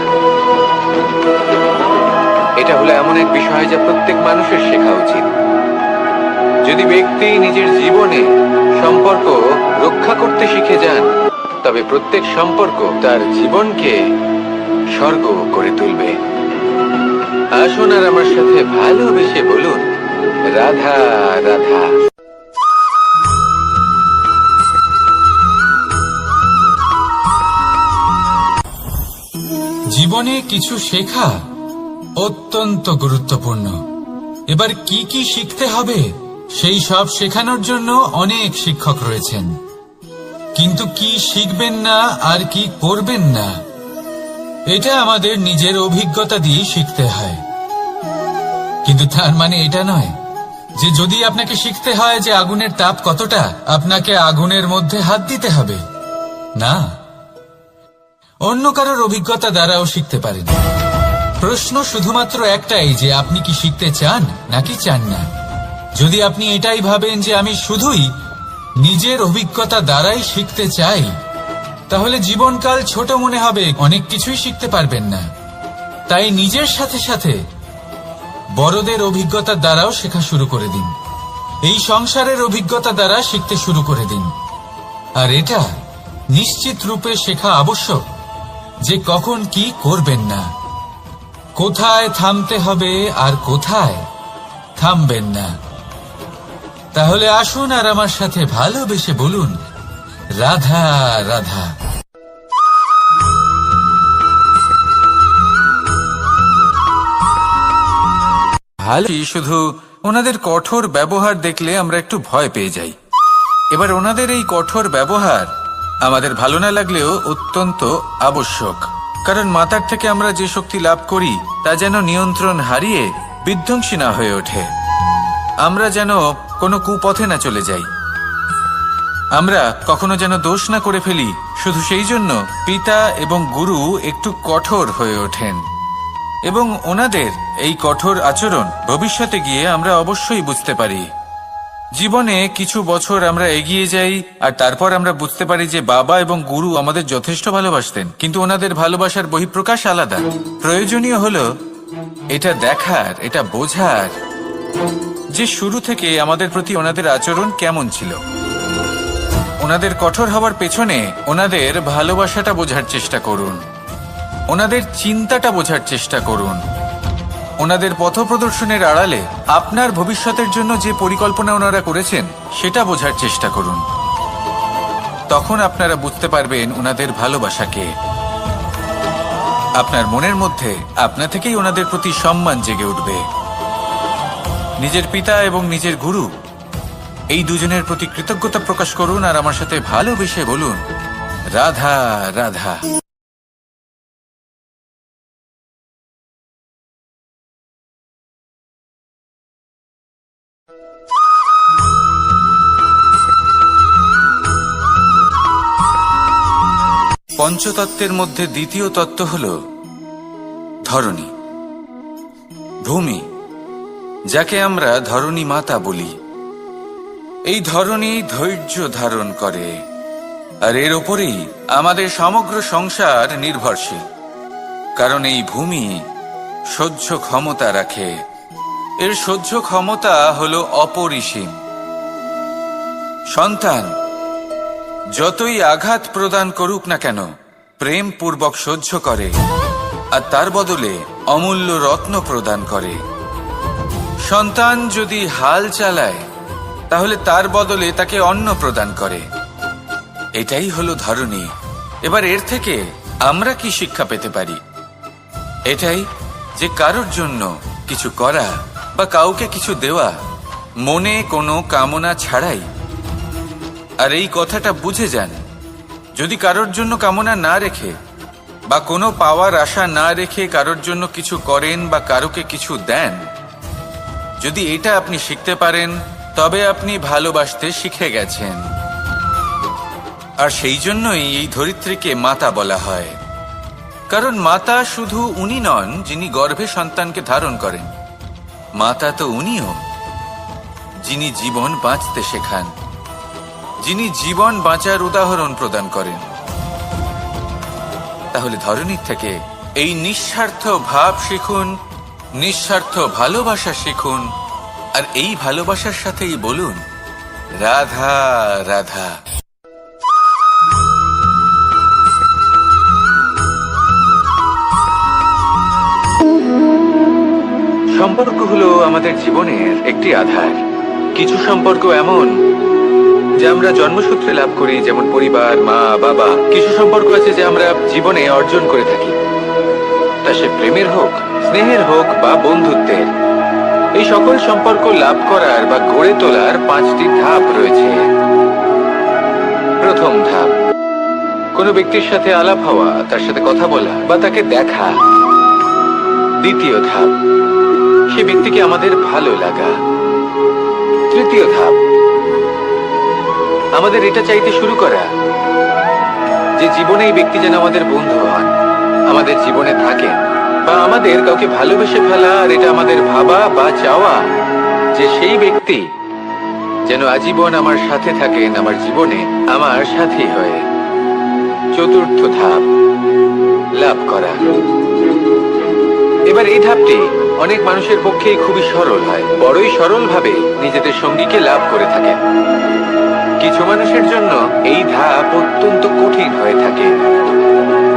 এটা হলো এমন এক বিষয় যা প্রত্যেক মানুষের শেখা উচিত। যদি ব্যক্তি নিজের জীবনে সম্পর্ক রক্ষা করতে শিখে যান, তবে প্রত্যেক সম্পর্ক তার জীবনকে স্বর্গ করে তুলবে। আসুন আর আমার সাথে ভালোবেসে বলুন, রাধা রাধা। জীবনে কিছু শেখা অত্যন্ত গুরুত্বপূর্ণ। এবার কি কি শিখতে হবে সেই সব শেখানোর জন্য অনেক শিক্ষক রয়েছেন, কিন্তু কি শিখবেন না আর কি করবেন না এটা আমাদের নিজের অভিজ্ঞতা দিয়ে শিখতে হয়। কিন্তু তার মানে এটা নয় যে যদি আপনাকে শিখতে হয় যে আগুনের তাপ কতটা, আপনাকে আগুনের মধ্যে হাত দিতে হবে। না, অন্য কারোর অভিজ্ঞতা দ্বারাও শিখতে পারেন। প্রশ্ন শুধুমাত্র একটাই যে আপনি কি শিখতে চান নাকি চান না। যদি আপনি এটাই ভাবেন যে আমি শুধুই নিজের অভিজ্ঞতা দ্বারাই শিখতে চাই, তাহলে জীবনকাল ছোট মনে হবে, অনেক কিছুই শিখতে পারবেন না। তাই নিজের সাথে সাথে বড়দের অভিজ্ঞতা দ্বারাও শেখা শুরু করে দিন। এই সংসারের অভিজ্ঞতা দ্বারা শিখতে শুরু করে দিন। আর এটা নিশ্চিত রূপে শেখা আবশ্যক যে কখন কি করবেন না, কোথায় থামতে হবে আর কোথায় থামবেন না। তাহলে আসুন আর আমার সাথে ভালোবেসে বলুন, রাধা রাধা। ভালো, শুধু ওনাদের কঠোর ব্যবহার দেখলে আমরা একটু ভয় পেয়ে যাই। এবার ওনাদের এই কঠোর ব্যবহার আমাদের ভালো না লাগলেও অত্যন্ত আবশ্যক, কারণ মাতার থেকে আমরা যে শক্তি লাভ করি তা যেন নিয়ন্ত্রণ হারিয়ে বিধ্বংসী না হয়ে ওঠে। আমরা যেন কোনো কুপথে না চলে যাই, আমরা কখনো যেন দোষ না করে ফেলি। শুধু সেই জন্য পিতা এবং গুরু একটু কঠোর হয়ে ওঠেন, এবং ওনাদের এই কঠোর আচরণ ভবিষ্যতে গিয়ে আমরা অবশ্যই বুঝতে পারি। জীবনে কিছু বছর আমরা এগিয়ে যাই আর তারপর আমরা বুঝতে পারি যে বাবা এবং গুরু আমাদের যথেষ্ট ভালোবাসতেন, কিন্তু ওনাদের ভালোবাসার বহিঃপ্রকাশ আলাদা। প্রয়োজনীয় হলো এটা দেখার, এটা বোঝার যে শুরু থেকে আমাদের প্রতি ওনাদের আচরণ কেমন ছিল। ওনাদের কঠোর হওয়ার পেছনে ওনাদের ভালোবাসাটা বোঝার চেষ্টা করুন, ওনাদের চিন্তাটা বোঝার চেষ্টা করুন, ওনাদের পথপ্রদর্শনের আড়ালে আপনার ভবিষ্যতের জন্য যে পরিকল্পনা ওনারা করেছেন সেটা বোঝার চেষ্টা করুন। তখন আপনারা বুঝতে পারবেন ওনাদের ভালোবাসাকে। আপনার মনের মধ্যে আপনা থেকেই ওনাদের প্রতি সম্মান জেগে উঠবে। নিজের পিতা এবং নিজের গুরু এই দুজনের প্রতি কৃতজ্ঞতা প্রকাশ করুন আর আমার সাথে ভালোবেসে বলুন, রাধা রাধা। পঞ্চতত্ত্বের মধ্যে দ্বিতীয় তত্ত্ব হল ধরণী, ভূমি, যাকে আমরা ধরণী মাতা বলি। এই ধরণী ধৈর্য ধারণ করে, আর এর ওপরেই আমাদের সমগ্র সংসার নির্ভরশীল। কারণ এই ভূমি সহ্য ক্ষমতা রাখে, এর সহ্য ক্ষমতা হল অপরিসীম। সন্তান যতই আঘাত প্রদান করুক না কেন প্রেম পূর্বক সহ্য করে, আর তার বদলে অমূল্য রত্ন প্রদান করে। সন্তান যদি হাল চালায় তাহলে তার বদলে তাকে অন্ন প্রদান করে। এটাই হলো ধরণী। এবার এর থেকে আমরা কি শিক্ষা পেতে পারি? এটাই যে কারোর জন্য কিছু করা বা কাউকে কিছু দেওয়া মনে কোনো কামনা ছাড়াই। আর এই কথাটা বুঝে যান, যদি কারোর জন্য কামনা না রেখে বা কোনো পাওয়ার আশা না রেখে কারোর জন্য কিছু করেন বা কারোকে কিছু দেন, যদি এটা আপনি শিখতে পারেন তবে আপনি ভালোবাসতে শিখে গেছেন। আর সেই জন্যই এই ধরিত্রীকে মাতা বলা হয়। কারণ মাতা শুধু উনি নন যিনি গর্ভে সন্তানকে ধারণ করেন, মাতা তো উনিও যিনি জীবন বাঁচতে শেখান, যিনি জীবন বাঁচার উদাহরণ প্রদান করেন। তাহলে ধরণীর থেকে এই নিঃস্বার্থ ভাব শিখুন, নিঃস্বার্থ ভালোবাসা শিখুন, আর এই ভালোবাসার সাথেই বলুন, রাধা রাধা। সম্পর্ক হলো আমাদের জীবনের একটি আধার। কিছু সম্পর্ক এমন যা আমরা জন্মসূত্রে লাভ করি, যেমন পরিবার, মা, বাবা। কিছু সম্পর্ক আছে যা আমরা জীবনে অর্জন করে থাকি। তা সে প্রেমের হোক, স্নেহের হোক বা বন্ধুত্বের। এই সকল সম্পর্ক লাভ করার বা গড়ে তোলার 5টি ধাপ রয়েছে। প্রথম ধাপ, কোনো ব্যক্তির সাথে আলাপ হওয়া, তার সাথে কথা বলা বা তাকে দেখা। দ্বিতীয় ধাপ, সে ব্যক্তিকে আমাদের ভালো লাগা। তৃতীয় ধাপ, আমাদের এটা চাইতে শুরু করা যে জীবনে এই ব্যক্তি যেন আমাদের বন্ধু হন, আমাদের জীবনে থাকেন, বা আমাদের কাউকে ভালোবেসে ফেলা আর এটা আমাদের ভাবা বা চাওয়া যে সেই ব্যক্তি যেন আজীবন আমার সাথে থাকেন, আমার জীবনে আমার সাথী হয়ে। চতুর্থ ধাপ, লাভ করা। এবার এই ধাপটি অনেক মানুষের পক্ষেই খুবই সরল হয়, বড়ই সরলভাবে নিজেদের সঙ্গীকে লাভ করে থাকেন। কিছু মানুষের জন্য এই ধাপ অত্যন্ত কঠিন হয়ে থাকে।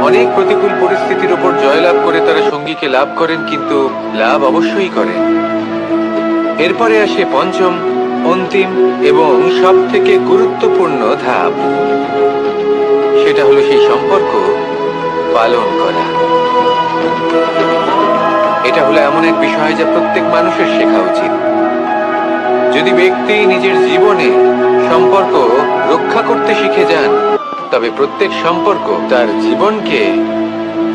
অনেক প্রতিকূল পরিস্থিতির উপর জয়লাভ করে তারা সঙ্গীকে লাভ করেন, কিন্তু লাভ অবশ্যই করেন। এরপরে আসে পঞ্চম, অন্তিম এবং সব থেকে গুরুত্বপূর্ণ ধাপ। সেটা হলো সেই সম্পর্ক পালন করা। এটা হলো এমন এক বিষয় যা প্রত্যেক মানুষের শেখা উচিত। যদি ব্যক্তি নিজের জীবনে সম্পর্ক রক্ষা করতে শিখে যান, তবে প্রত্যেক সম্পর্ক তার জীবনকে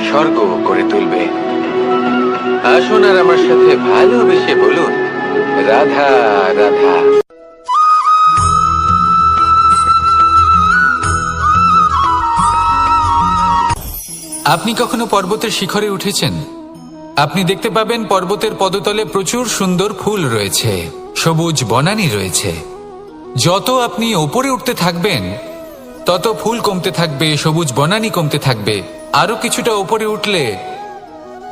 স্বর্গ করে তুলবে। আসুন আর আমার সাথে ভালোবেসে বলুন, রাধা রাধা। আপনি কখনো পর্বতের শিখরে উঠেছেন? আপনি দেখতে পাবেন পর্বতের পদতলে প্রচুর সুন্দর ফুল রয়েছে, সবুজ বনানী রয়েছে। যত আপনি ওপরে উঠতে থাকবেন তত ফুল কমতে থাকবে, সবুজ বনানী কমতে থাকবে। আরো কিছুটা ওপরে উঠলে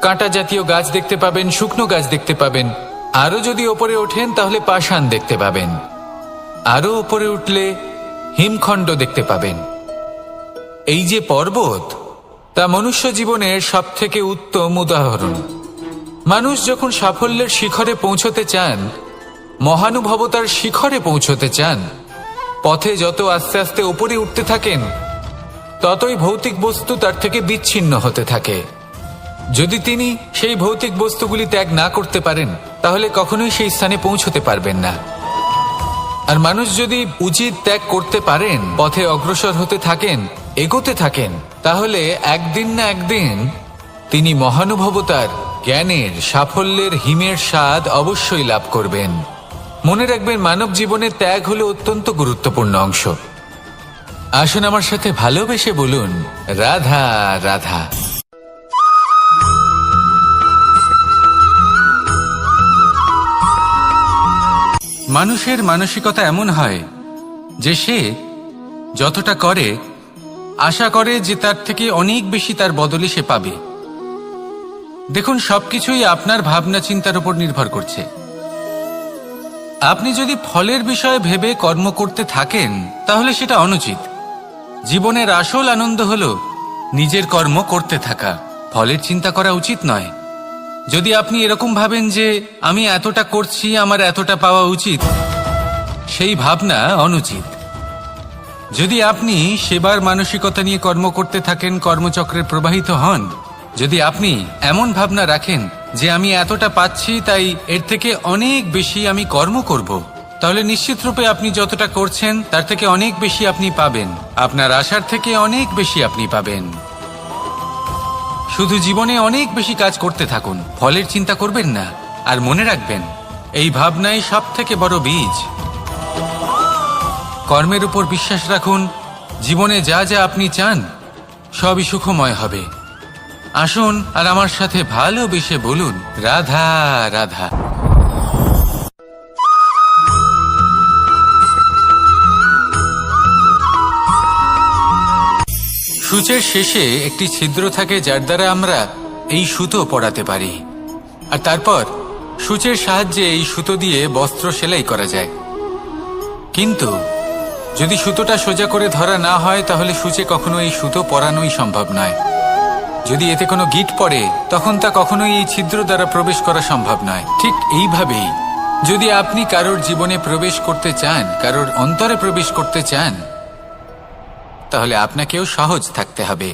কাঁটা জাতীয় গাছ দেখতে পাবেন, শুকনো গাছ দেখতে পাবেন। আরো যদি ওপরে ওঠেন তাহলে পাষাণ দেখতে পাবেন। আরো ওপরে উঠলে হিমখণ্ড দেখতে পাবেন। এই যে পর্বত, তা মনুষ্য জীবনের সব থেকে উত্তম উদাহরণ। মানুষ যখন সাফল্যের শিখরে পৌঁছতে চান, মহানুভবতার শিখরে পৌঁছতে চান, পথে যত আস্তে আস্তে উপরে উঠতে থাকেন, ততই ভৌতিক বস্তু তার থেকে বিচ্ছিন্ন হতে থাকে। যদি তিনি সেই ভৌতিক বস্তুগুলি ত্যাগ না করতে পারেন, তাহলে কখনোই সেই স্থানে পৌঁছতে পারবেন না। আর মানুষ যদি উচিত ত্যাগ করতে পারেন, পথে অগ্রসর হতে থাকেন, এগোতে থাকেন, তাহলে একদিন না একদিন তিনি মহানুভবতার, জ্ঞানের, সাফল্যের হিমের স্বাদ অবশ্যই লাভ করবেন। মনে রাখবেন, মানব জীবনে ত্যাগ হলো অত্যন্ত গুরুত্বপূর্ণ অংশ। আসুন আমার সাথে ভালোবেসে বলুন, রাধা রাধা। মানুষের মানসিকতা এমন হয় যে সে যতটা করে আশা করে যে তার থেকে অনেক বেশি তার বদলে সে পাবে। দেখুন, সবকিছুই আপনার ভাবনা চিন্তার উপর নির্ভর করছে। আপনি যদি ফলের বিষয়ে ভেবে কর্ম করতে থাকেন, তাহলে সেটা অনুচিত। জীবনের আসল আনন্দ হলো নিজের কর্ম করতে থাকা, ফলের চিন্তা করা উচিত নয়। যদি আপনি এরকম ভাবেন যে আমি এতটা করছি, আমার এতটা পাওয়া উচিত, সেই ভাবনা অনুচিত। যদি আপনি সেবার মানসিকতা নিয়ে কর্ম করতে থাকেন, কর্মচক্রে প্রবাহিত হন, যদি আপনি এমন ভাবনা রাখেন যে আমি এতটা পাচ্ছি, তাই এর থেকে অনেক বেশি আমি কর্ম করব, তাহলে নিশ্চিতরূপে আপনি যতটা করছেন তার থেকে অনেক বেশি আপনি পাবেন। আপনার আশার থেকে অনেক বেশি আপনি পাবেন। শুধু জীবনে অনেক বেশি কাজ করতে থাকুন, ফলের চিন্তা করবেন না। আর মনে রাখবেন, এই ভাবনাই সব থেকে বড় বীজ। কর্মের উপর বিশ্বাস রাখুন। জীবনে যা যা আপনি চান সবই সুখময় হবে। আসুন আর আমার সাথে ভালোবেসে বলুন, রাধা রাধা। সূচের শেষে একটি ছিদ্র থাকে, যার দ্বারা আমরা এই সুতো পরাতে পারি। আর তারপর সূচের সাহায্যে এই সুতো দিয়ে বস্ত্র সেলাই করা যায়। কিন্তু যদি সুতোটা সোজা করে ধরা না হয়, তাহলে সূচে কখনো এই সুতো পরানোই সম্ভব নয়। যদি এতে কোনো গিঁট পড়ে, তখন তা কখনোই এই ছিদ্র দ্বারা প্রবেশ করা সম্ভব নয়। ঠিক এইভাবেই যদি আপনি কারোর জীবনে প্রবেশ করতে চান, কারোর অন্তরে প্রবেশ করতে চান, তাহলে আপনাকেও সহজ থাকতে হবে।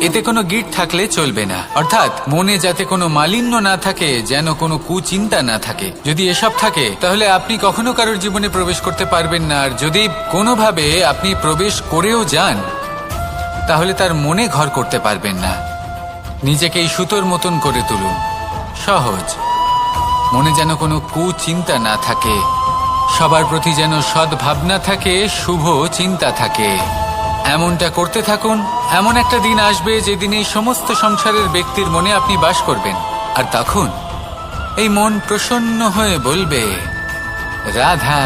এতে কোনো গিট থাকলে চলবে না, অর্থাৎ মনে যাতে কোনো মালিন্য না থাকে, যেন কোনো কুচিন্তা না থাকে। যদি এসব থাকে তাহলে আপনি কখনো কারোর জীবনে প্রবেশ করতে পারবেন না। আর যদি কোনোভাবে আপনি প্রবেশ করেও যান তাহলে তার মনে ঘর করতে পারবেন না। নিজেকে এই সুতোর মতন করে তুলুন, সহজ। মনে যেন কোনো কুচিন্তা না থাকে, সবার প্রতি যেন সদ্ভাবনা থাকে, শুভ চিন্তা থাকে। এমনটা করতে থাকুন। এমন একটা দিন আসবে যেদিন এই সমস্ত সংসারের ব্যক্তির মনে আপনি বাস করবেন, আর তখন এই মন প্রসন্ন হয়ে বলবে, রাধা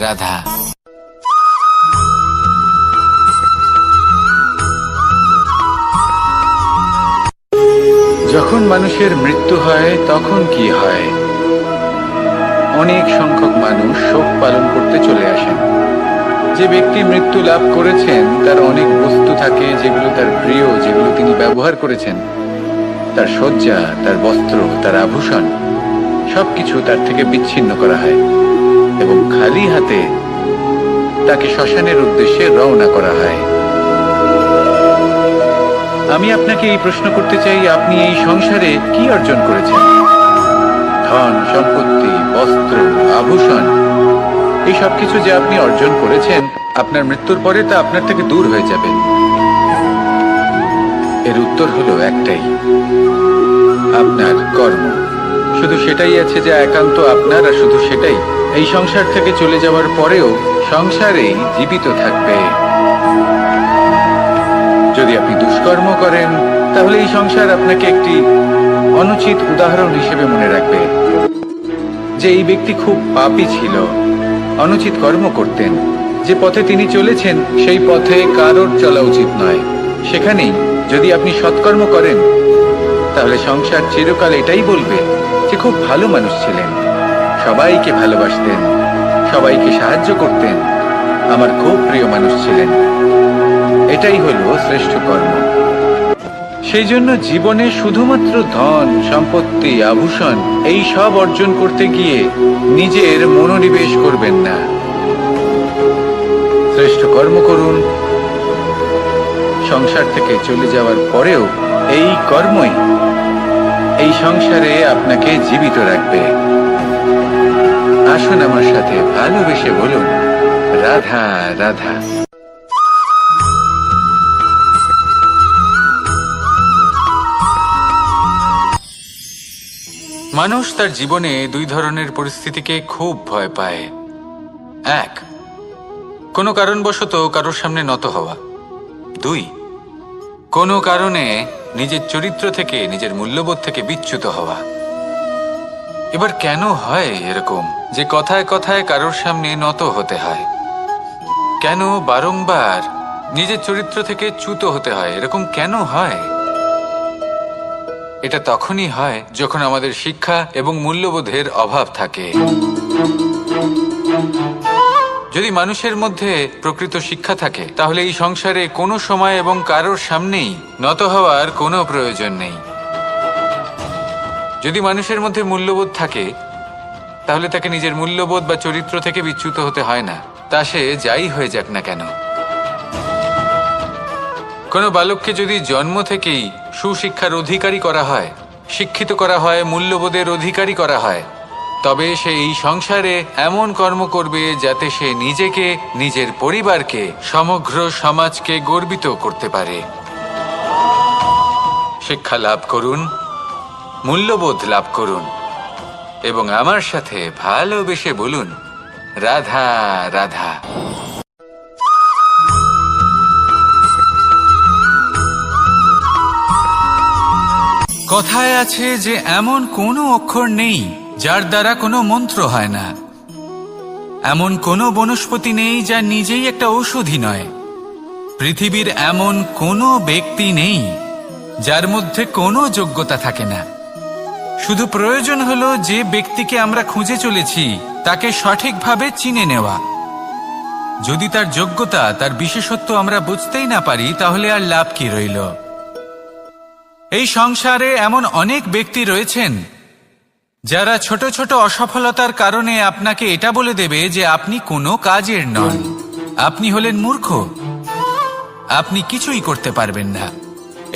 রাধা। যখন মানুষের মৃত্যু হয় তখন কি হয়? অনেক সংখ্যক মানুষ শোক পালন করতে চলে আসেন। যে ব্যক্তি মৃত্যু লাভ করেছেন তার অনেক বস্তু থাকে যেগুলো তার প্রিয়, যেগুলো তিনি ব্যবহার করেছেন। তার শয্যা, তার বস্ত্র, তার আভূষণ সবকিছু তার থেকে বিচ্ছিন্ন করা হয় এবং খালি হাতে তাকে শ্মশানের উদ্দেশ্যে রওনা করা হয়। আমি আপনাকে এই প্রশ্ন করতে চাই, আপনি এই সংসারে কি অর্জন করেছেন? ধন সম্পত্তি, বস্ত্র, আভূষণ, এই সবকিছু যে আপনি অর্জন করেছেন, আপনার মৃত্যুর পরে তা আপনার থেকে দূর হয়ে যাবে। এর উত্তর হলো একটাই, আপনার কর্ম। শুধু সেটাই আছে যা একান্ত আপনার, আর শুধু সেটাই এই সংসার থেকে চলে যাওয়ার পরেও সংসারেই জীবিত থাকবে। যদি আপনি দুষ্কর্ম করেন তাহলে এই সংসার আপনাকে একটি অনুচিত উদাহরণ হিসেবে মনে রাখবে যে এই ব্যক্তি খুব পাপী ছিল, অনুচিত কর্ম করতেন। যে পথে তিনি চলেছেন সেই পথে কারোর চলা উচিত নয়। সেখানেই যদি আপনি সৎকর্ম করেন তাহলে সংসার চিরকাল এটাই বলবে যে খুব ভালো মানুষ ছিলেন, সবাইকে ভালোবাসতেন, সবাইকে সাহায্য করতেন, আমার খুব প্রিয় মানুষ ছিলেন। এটাই হলো শ্রেষ্ঠ কর্ম। সেই জন্য জীবনে শুধুমাত্র ধন সম্পত্তি, আভূষণ এই সব অর্জন করতে গিয়ে নিজের মনোনিবেশ করবেন না। শ্রেষ্ঠ কর্ম করুন। সংসার থেকে চলে যাওয়ার পরেও এই কর্মই এই সংসারে আপনাকে জীবিত রাখবে। আসুন আমার সাথে ভালোবেসে বলুন, রাধা রাধা। মানুষ তার জীবনে দুই ধরনের পরিস্থিতিকে খুব ভয় পায়। এক, কোনো কারণবশত কারোর সামনে নত হওয়া। দুই, কোনো কারণে নিজের চরিত্র থেকে, নিজের মূল্যবোধ থেকে বিচ্যুত হওয়া। এবার কেন হয় এরকম যে কথায় কথায় কারোর সামনে নত হতে হয়? কেন বারংবার নিজের চরিত্র থেকে চ্যুত হতে হয়? এরকম কেন হয়? এটা তখনই হয় যখন আমাদের শিক্ষা এবং মূল্যবোধের অভাব থাকে। যদি মানুষের মধ্যে প্রকৃত শিক্ষা থাকে তাহলে এই সংসারে কোনো সময় এবং কারোর সামনেই নত হওয়ার কোনো প্রয়োজন নেই। যদি মানুষের মধ্যে মূল্যবোধ থাকে তাহলে তাকে নিজের মূল্যবোধ বা চরিত্র থেকে বিচ্যুত হতে হয় না, তা সে যাই হয়ে যাক না কেন। কোনো বালককে যদি জন্ম থেকেই সুশিক্ষার অধিকারী করা হয়, শিক্ষিত করা হয়, মূল্যবোধের অধিকারী করা হয়, তবে সে এই সংসারে এমন কর্ম করবে যাতে সে নিজেকে, নিজের পরিবারকে, সমগ্র সমাজকে গর্বিত করতে পারে। শিক্ষা লাভ করুন, মূল্যবোধ লাভ করুন এবং আমার সাথে ভালোবেসে বলুন, রাধা রাধা। কথায় আছে যে এমন কোনো অক্ষর নেই যার দ্বারা কোনো মন্ত্র হয় না। এমন কোনো বনস্পতি নেই যা নিজেই একটা ঔষধি নয়। পৃথিবীর এমন কোনো ব্যক্তি নেই যার মধ্যে কোনো যোগ্যতা থাকে না। শুধু প্রয়োজন হলো যে ব্যক্তিকে আমরা খুঁজে চলেছি তাকে সঠিকভাবে চিনে নেওয়া। যদি তার যোগ্যতা, তার বিশেষত্ব আমরা বুঝতেই না পারি তাহলে আর লাভ কি রইল? এই সংসারে এমন অনেক ব্যক্তি রয়েছেন যারা ছোট ছোট অসফলতার কারণে আপনাকে এটা বলে দেবে যে আপনি কোনো কাজের নন, আপনি হলেন মূর্খ, আপনি কিছুই করতে পারবেন না।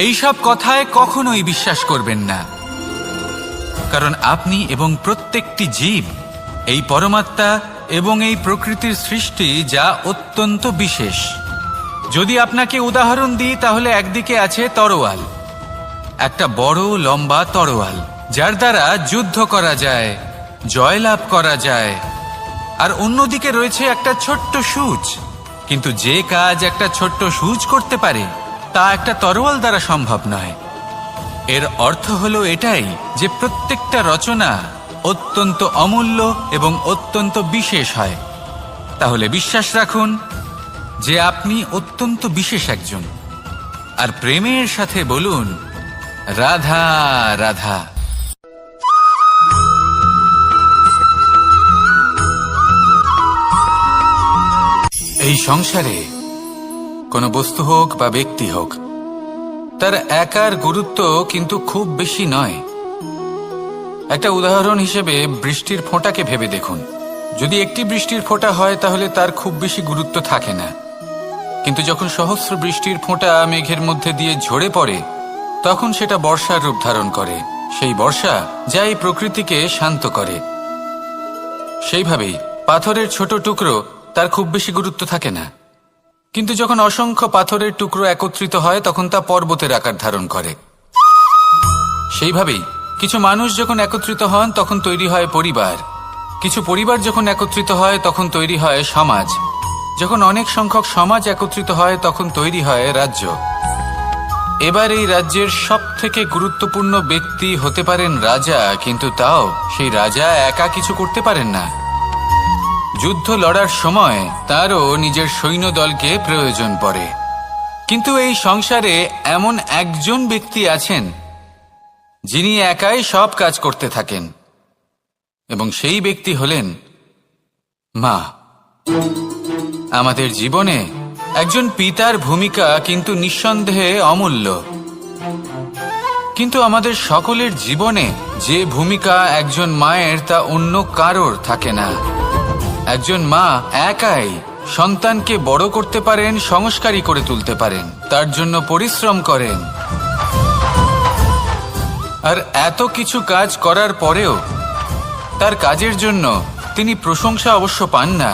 এইসব কথায় কখনোই বিশ্বাস করবেন না, কারণ আপনি এবং প্রত্যেকটি জীব এই পরমাত্মা এবং এই প্রকৃতির সৃষ্টি, যা অত্যন্ত বিশেষ। যদি আপনাকে উদাহরণ দিই, তাহলে একদিকে আছে তরোয়াল, একটা বড় লম্বা তরোয়াল, যার দ্বারা যুদ্ধ করা যায়, জয়লাভ করা যায়। আর অন্যদিকে রয়েছে একটা ছোট্ট সূচ, কিন্তু যে কাজ একটা ছোট্ট সূচ করতে পারে তা একটা তরোয়াল দ্বারা সম্ভব নয়। এর অর্থ হলো এটাই যে প্রত্যেকটা রচনা অত্যন্ত অমূল্য এবং অত্যন্ত বিশেষ হয়। তাহলে বিশ্বাস রাখুন যে আপনি অত্যন্ত বিশেষ একজন, আর প্রেমের সাথে বলুন রাধা রাধা। এই সংসারে কোনো বস্তু হোক বা ব্যক্তি হোক, তার একার গুরুত্ব কিন্তু খুব বেশি নয়। একটা উদাহরণ হিসেবে বৃষ্টির ফোঁটাকে ভেবে দেখুন। যদি একটি বৃষ্টির ফোঁটা হয় তাহলে তার খুব বেশি গুরুত্ব থাকে না, কিন্তু যখন সহস্র বৃষ্টির ফোঁটা মেঘের মধ্যে দিয়ে ঝরে পড়ে, তখন সেটা বর্ষার রূপ ধারণ করে। সেই বর্ষা যা এই প্রকৃতিকে শান্ত করে। সেইভাবেই পাথরের ছোট টুকরো, তার খুব বেশি গুরুত্ব থাকে না, কিন্তু যখন অসংখ্য পাথরের টুকরো একত্রিত হয় তখন তা পর্বতের আকার ধারণ করে। সেইভাবেই কিছু মানুষ যখন একত্রিত হন তখন তৈরি হয় পরিবার, কিছু পরিবার যখন একত্রিত হয় তখন তৈরি হয় সমাজ, যখন অনেক সংখ্যক সমাজ একত্রিত হয় তখন তৈরি হয় রাজ্য। এবার এই রাজ্যের সবথেকে গুরুত্বপূর্ণ ব্যক্তি হতে পারেন রাজা, কিন্তু তাও সেই রাজা একা কিছু করতে পারেন না। যুদ্ধ লড়ার সময় তারও নিজের সৈন্যদলকে প্রয়োজন পড়ে। কিন্তু এই সংসারে এমন একজন ব্যক্তি আছেন যিনি একাই সব কাজ করতে থাকেন, এবং সেই ব্যক্তি হলেন মা। আমাদের জীবনে একজন পিতার ভূমিকা কিন্তু নিঃসন্দেহে অমূল্য, কিন্তু আমাদের সকলের জীবনে যে ভূমিকা একজন মায়ের তা অন্য কারোর থাকে না। একজন মা একাই সন্তানকে বড় করতে পারেন, সংস্কারী করে তুলতে পারেন, তার জন্য পরিশ্রম করেন। আর এত কিছু কাজ করার পরেও তার কাজের জন্য তিনি প্রশংসা অবশ্য পান না।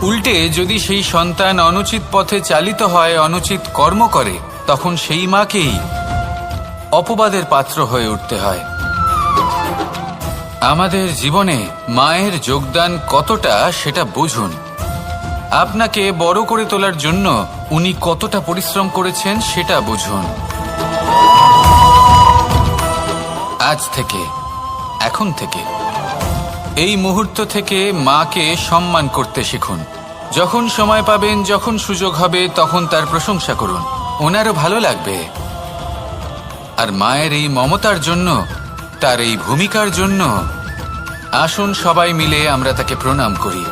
উল্টে যদি সেই সন্তান অনুচিত পথে চালিত হয়, অনুচিত কর্ম করে, তখন সেই মাকেই অপবাদের পাত্র হয়ে উঠতে হয়। আমাদের জীবনে মায়ের যোগদান কতটা সেটা বুঝুন। আপনাকে বড় করে তোলার জন্য উনি কতটা পরিশ্রম করেছেন সেটা বুঝুন। আজ থেকে, এখন থেকে, এই মুহূর্ত থেকে মাকে সম্মান করতে শিখুন। যখন সময় পাবেন, যখন সুযোগ হবে, তখন তার প্রশংসা করুন, ওনারও ভালো লাগবে। আর মায়ের এই মমতার জন্য, তার এই ভূমিকার জন্য আসুন সবাই মিলে আমরা তাকে প্রণাম করি,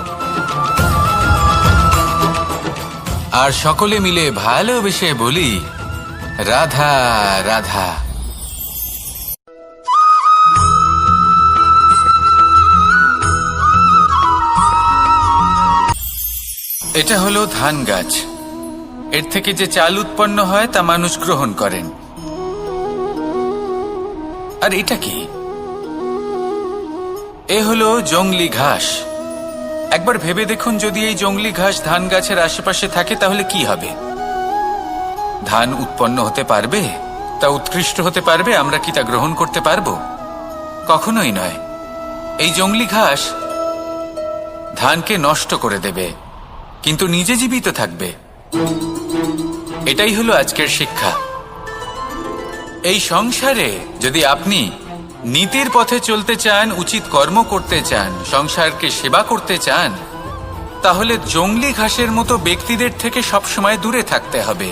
আর সকলে মিলে ভালোবেসে বলি রাধা রাধা। এটা হলো ধান গাছ। এর থেকে যে চাল উৎপন্ন হয় তা মানুষ গ্রহণ করেন। আর এটা কি? এ হলো জংলি ঘাস। একবার ভেবে দেখুন, যদি এই জংলি ঘাস ধান গাছের আশেপাশে থাকে তাহলে কি হবে? ধান উৎপন্ন হতে পারবে? তা উৎকৃষ্ট হতে পারবে? আমরা কি তা গ্রহণ করতে পারবো? কখনোই নয়। এই জংলি ঘাস ধানকে নষ্ট করে দেবে, কিন্তু নিজে জীবিত থাকবে। এটাই হলো আজকের শিক্ষা। এই সংসারে যদি আপনি নীতির পথে চলতে চান, উচিত কর্ম করতে চান, সংসারকে সেবা করতে চান, তাহলে জংলি ঘাসের মতো ব্যক্তিদের থেকে সবসময় দূরে থাকতে হবে।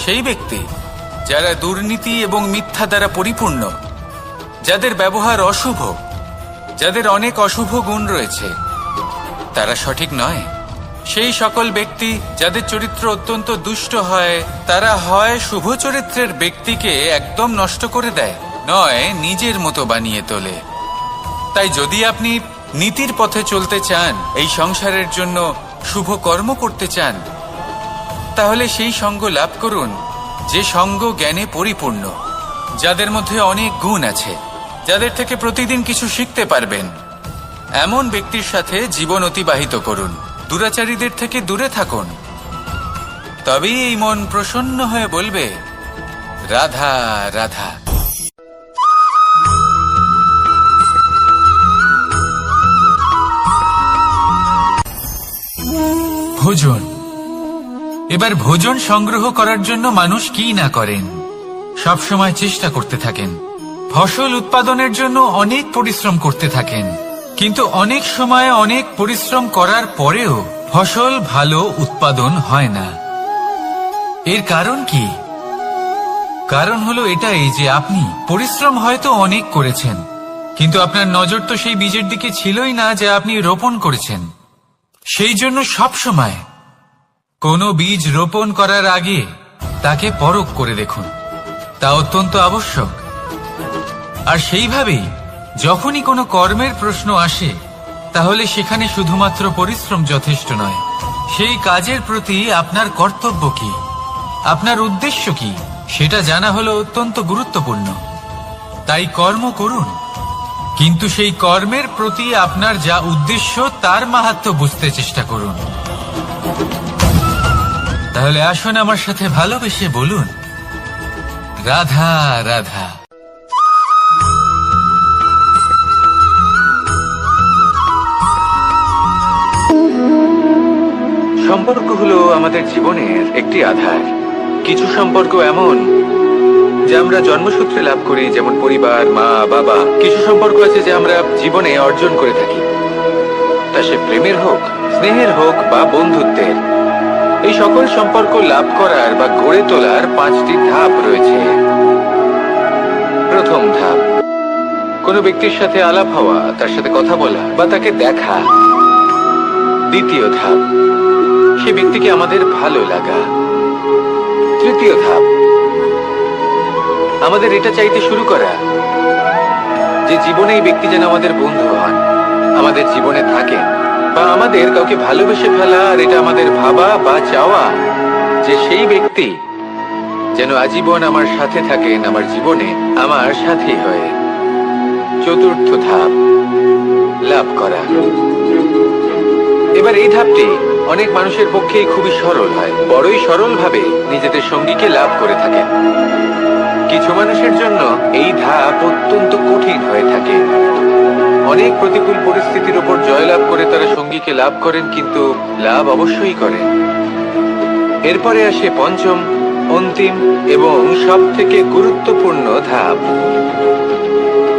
সেই ব্যক্তি যারা দুর্নীতি এবং মিথ্যা দ্বারা পরিপূর্ণ, যাদের ব্যবহার অশুভ, যাদের অনেক অশুভ গুণ রয়েছে, তারা সঠিক নয়। সেই সকল ব্যক্তি যাদের চরিত্র অত্যন্ত দুষ্ট হয়, তারা হয় শুভ চরিত্রের ব্যক্তিকে একদম নষ্ট করে দেয়, নয় নিজের মতো বানিয়ে তোলে। তাই যদি আপনি নীতির পথে চলতে চান, এই সংসারের জন্য শুভ কর্ম করতে চান, তাহলে সেই সঙ্গ লাভ করুন যে সঙ্গ জ্ঞানে পরিপূর্ণ, যাদের মধ্যে অনেক গুণ আছে, যাদের থেকে প্রতিদিন কিছু শিখতে পারবেন, এমন ব্যক্তির সাথে জীবন অতিবাহিত করুন। দুরাচারীদের থেকে দূরে থাকুন, তবেই এই মন প্রসন্ন হয়ে বলবে, রাধা রাধা। ভোজন। এবার ভোজন সংগ্রহ করার জন্য মানুষ কি না করেন, সবসময় চেষ্টা করতে থাকেন। ফসল উৎপাদনের জন্য অনেক পরিশ্রম করতে থাকেন, কিন্তু অনেক সময় অনেক পরিশ্রম করার পরেও ফসল ভালো উৎপাদন হয় না। এর কারণ কি? কারণ হলো এটাই যে আপনি পরিশ্রম হয়তো অনেক করেছেন, কিন্তু আপনার নজর তো সেই বীজের দিকে ছিলই না যা আপনি রোপণ করেছেন। সেই জন্য সবসময় কোনো বীজ রোপণ করার আগে তাকে পরখ করে দেখুন, তা অত্যন্ত আবশ্যক। আর সেইভাবেই যখনই কোনো কর্মের প্রশ্ন আসে, তাহলে সেখানে শুধুমাত্র পরিশ্রম যথেষ্ট নয়। সেই কাজের প্রতি আপনার কর্তব্য কি, আপনার উদ্দেশ্য কি, সেটা জানা হলো অত্যন্ত গুরুত্বপূর্ণ। তাই কর্ম করুন, কিন্তু সেই কর্মের প্রতি আপনার যা উদ্দেশ্য তার মাহাত্ম্য বুঝতে চেষ্টা করুন। তাহলে আসুন আমার সাথে ভালোবেসে বলুন, রাধা রাধা। সম্পর্ক হলো আমাদের জীবনের একটি আধার। কিছু সম্পর্ক এমন যা আমরা জন্মসূত্রে লাভ করি, যেমন পরিবার, মা, বাবা। কিছু সম্পর্ক আছে যা আমরা জীবনে অর্জন করে থাকি, তা সে প্রেমের হোক, স্নেহের হোক বা বন্ধুত্বের। এই সকল সম্পর্ক লাভ করার বা গড়ে তোলার 5টি ধাপ রয়েছে। প্রথম ধাপ, কোনো ব্যক্তির সাথে আলাপ হওয়া, তার সাথে কথা বলা বা তাকে দেখা। দ্বিতীয় ধাপ, সে ব্যক্তিকে আমাদের ভালো লাগা। তৃতীয় ধাপ, আমাদের এটা চাইতে শুরু করা যে জীবনে এই ব্যক্তি যেন আমাদের বন্ধু হন, আমাদের জীবনে থাকেন, বা আমাদের কাউকে ভালোবেসে ফেলা। আর এটা আমাদের ভাবা বা চাওয়া যে সেই ব্যক্তি যেন আজীবন আমার সাথে থাকেন, আমার জীবনে আমার সাথী হয়ে। চতুর্থ ধাপ, লাভ করা। এবার এই ধাপটি অনেক মানুষের পক্ষেই খুবই সরল হয়, বড়ই সরলভাবে নিজেদের সঙ্গীকে লাভ করে থাকেন। কিছু মানুষের জন্য এই ধাপ অত্যন্ত কঠিন হয়ে থাকে। অনেক প্রতিকূল পরিস্থিতির উপর জয়লাভ করে তারা সঙ্গীকে লাভ করেন, কিন্তু লাভ অবশ্যই করেন। এরপরে আসে পঞ্চম, অন্তিম এবং সব থেকে গুরুত্বপূর্ণ ধাপ।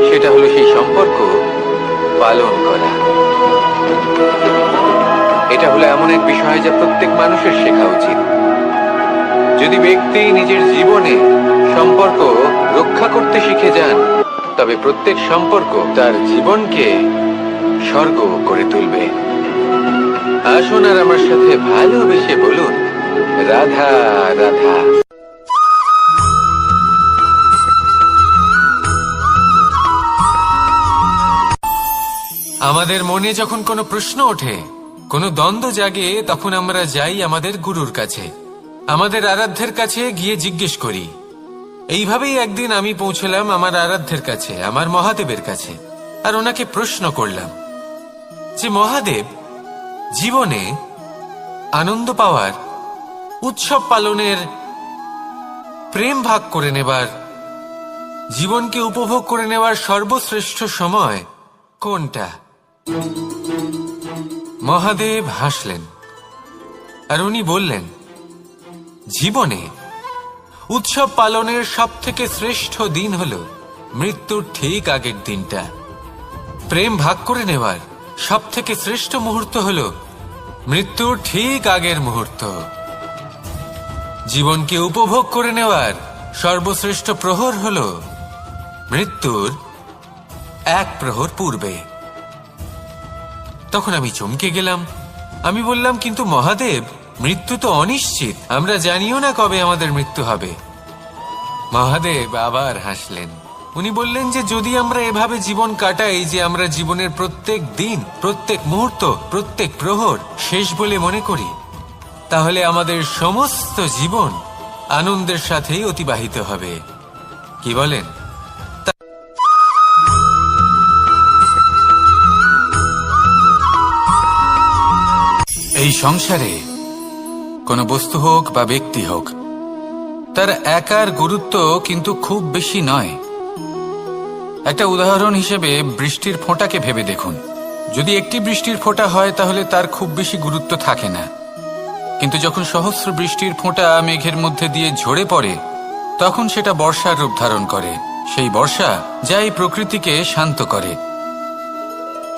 সেটা হলো সেই সম্পর্ক পালন করা। এটা হলো এমন এক বিষয় যা প্রত্যেক মানুষের শেখা উচিত। যদি ব্যক্তি নিজের জীবনে সম্পর্ক রক্ষা করতে শিখে যান, তবে প্রত্যেক সম্পর্ক তার জীবনকে স্বর্গ করে তুলবে। আসুন আর আমার সাথে ভালোবেসে বলুন, রাধা রাধা। আমাদের মনে যখন কোনো প্রশ্ন ওঠে, কোনো দ্বন্দ্ব জাগে, তখন আমরা যাই আমাদের গুরুর কাছে, আমাদের আরাধ্যের কাছে গিয়ে জিজ্ঞেস করি। এইভাবেই একদিন আমি পৌঁছলাম আমার আরাধ্যের কাছে, আমার মহাদেবের কাছে, আর ওনাকে প্রশ্ন করলাম যে মহাদেব, জীবনে আনন্দ পাওয়ার, উৎসব পালনের, প্রেম ভাগ করে নেবার, জীবনকে উপভোগ করে নেওয়ার সর্বশ্রেষ্ঠ সময় কোনটা? মহাদেব হাসলেন আর উনি বললেন, জীবনে উৎসব পালনের সব থেকে শ্রেষ্ঠ দিন হলো মৃত্যুর ঠিক আগের দিনটা। প্রেম ভাগ করে নেওয়ার সব থেকে শ্রেষ্ঠ মুহূর্ত হলো মৃত্যুর ঠিক আগের মুহূর্ত। জীবনকে উপভোগ করে নেওয়ার সর্বশ্রেষ্ঠ প্রহর হলো মৃত্যুর 1 প্রহর পূর্বে। তখন আমি চমকে গেলাম। আমি বললাম, কিন্তু মহাদেব, মৃত্যু তো অনিশ্চিত, আমরা জানিও না কবে আমাদের মৃত্যু হবে। মহাদেব আবার হাসলেন। উনি বললেন যে যদি আমরা এভাবে জীবন কাটাই যে আমরা জীবনের প্রত্যেক দিন, প্রত্যেক মুহূর্ত, প্রত্যেক প্রহর শেষ বলে মনে করি, তাহলে আমাদের সমস্ত জীবন আনন্দের সাথেই অতিবাহিত হবে। কি বলেন? এই সংসারে কোনো বস্তু হোক বা ব্যক্তি হোক, তার একার গুরুত্ব কিন্তু খুব বেশি নয়। একটা উদাহরণ হিসেবে বৃষ্টির ফোঁটাকে ভেবে দেখুন। যদি একটি বৃষ্টির ফোঁটা হয় তাহলে তার খুব বেশি গুরুত্ব থাকে না, কিন্তু যখন সহস্র বৃষ্টির ফোঁটা মেঘের মধ্যে দিয়ে ঝরে পড়ে তখন সেটা বর্ষার রূপ ধারণ করে। সেই বর্ষা যা এই প্রকৃতিকে শান্ত করে।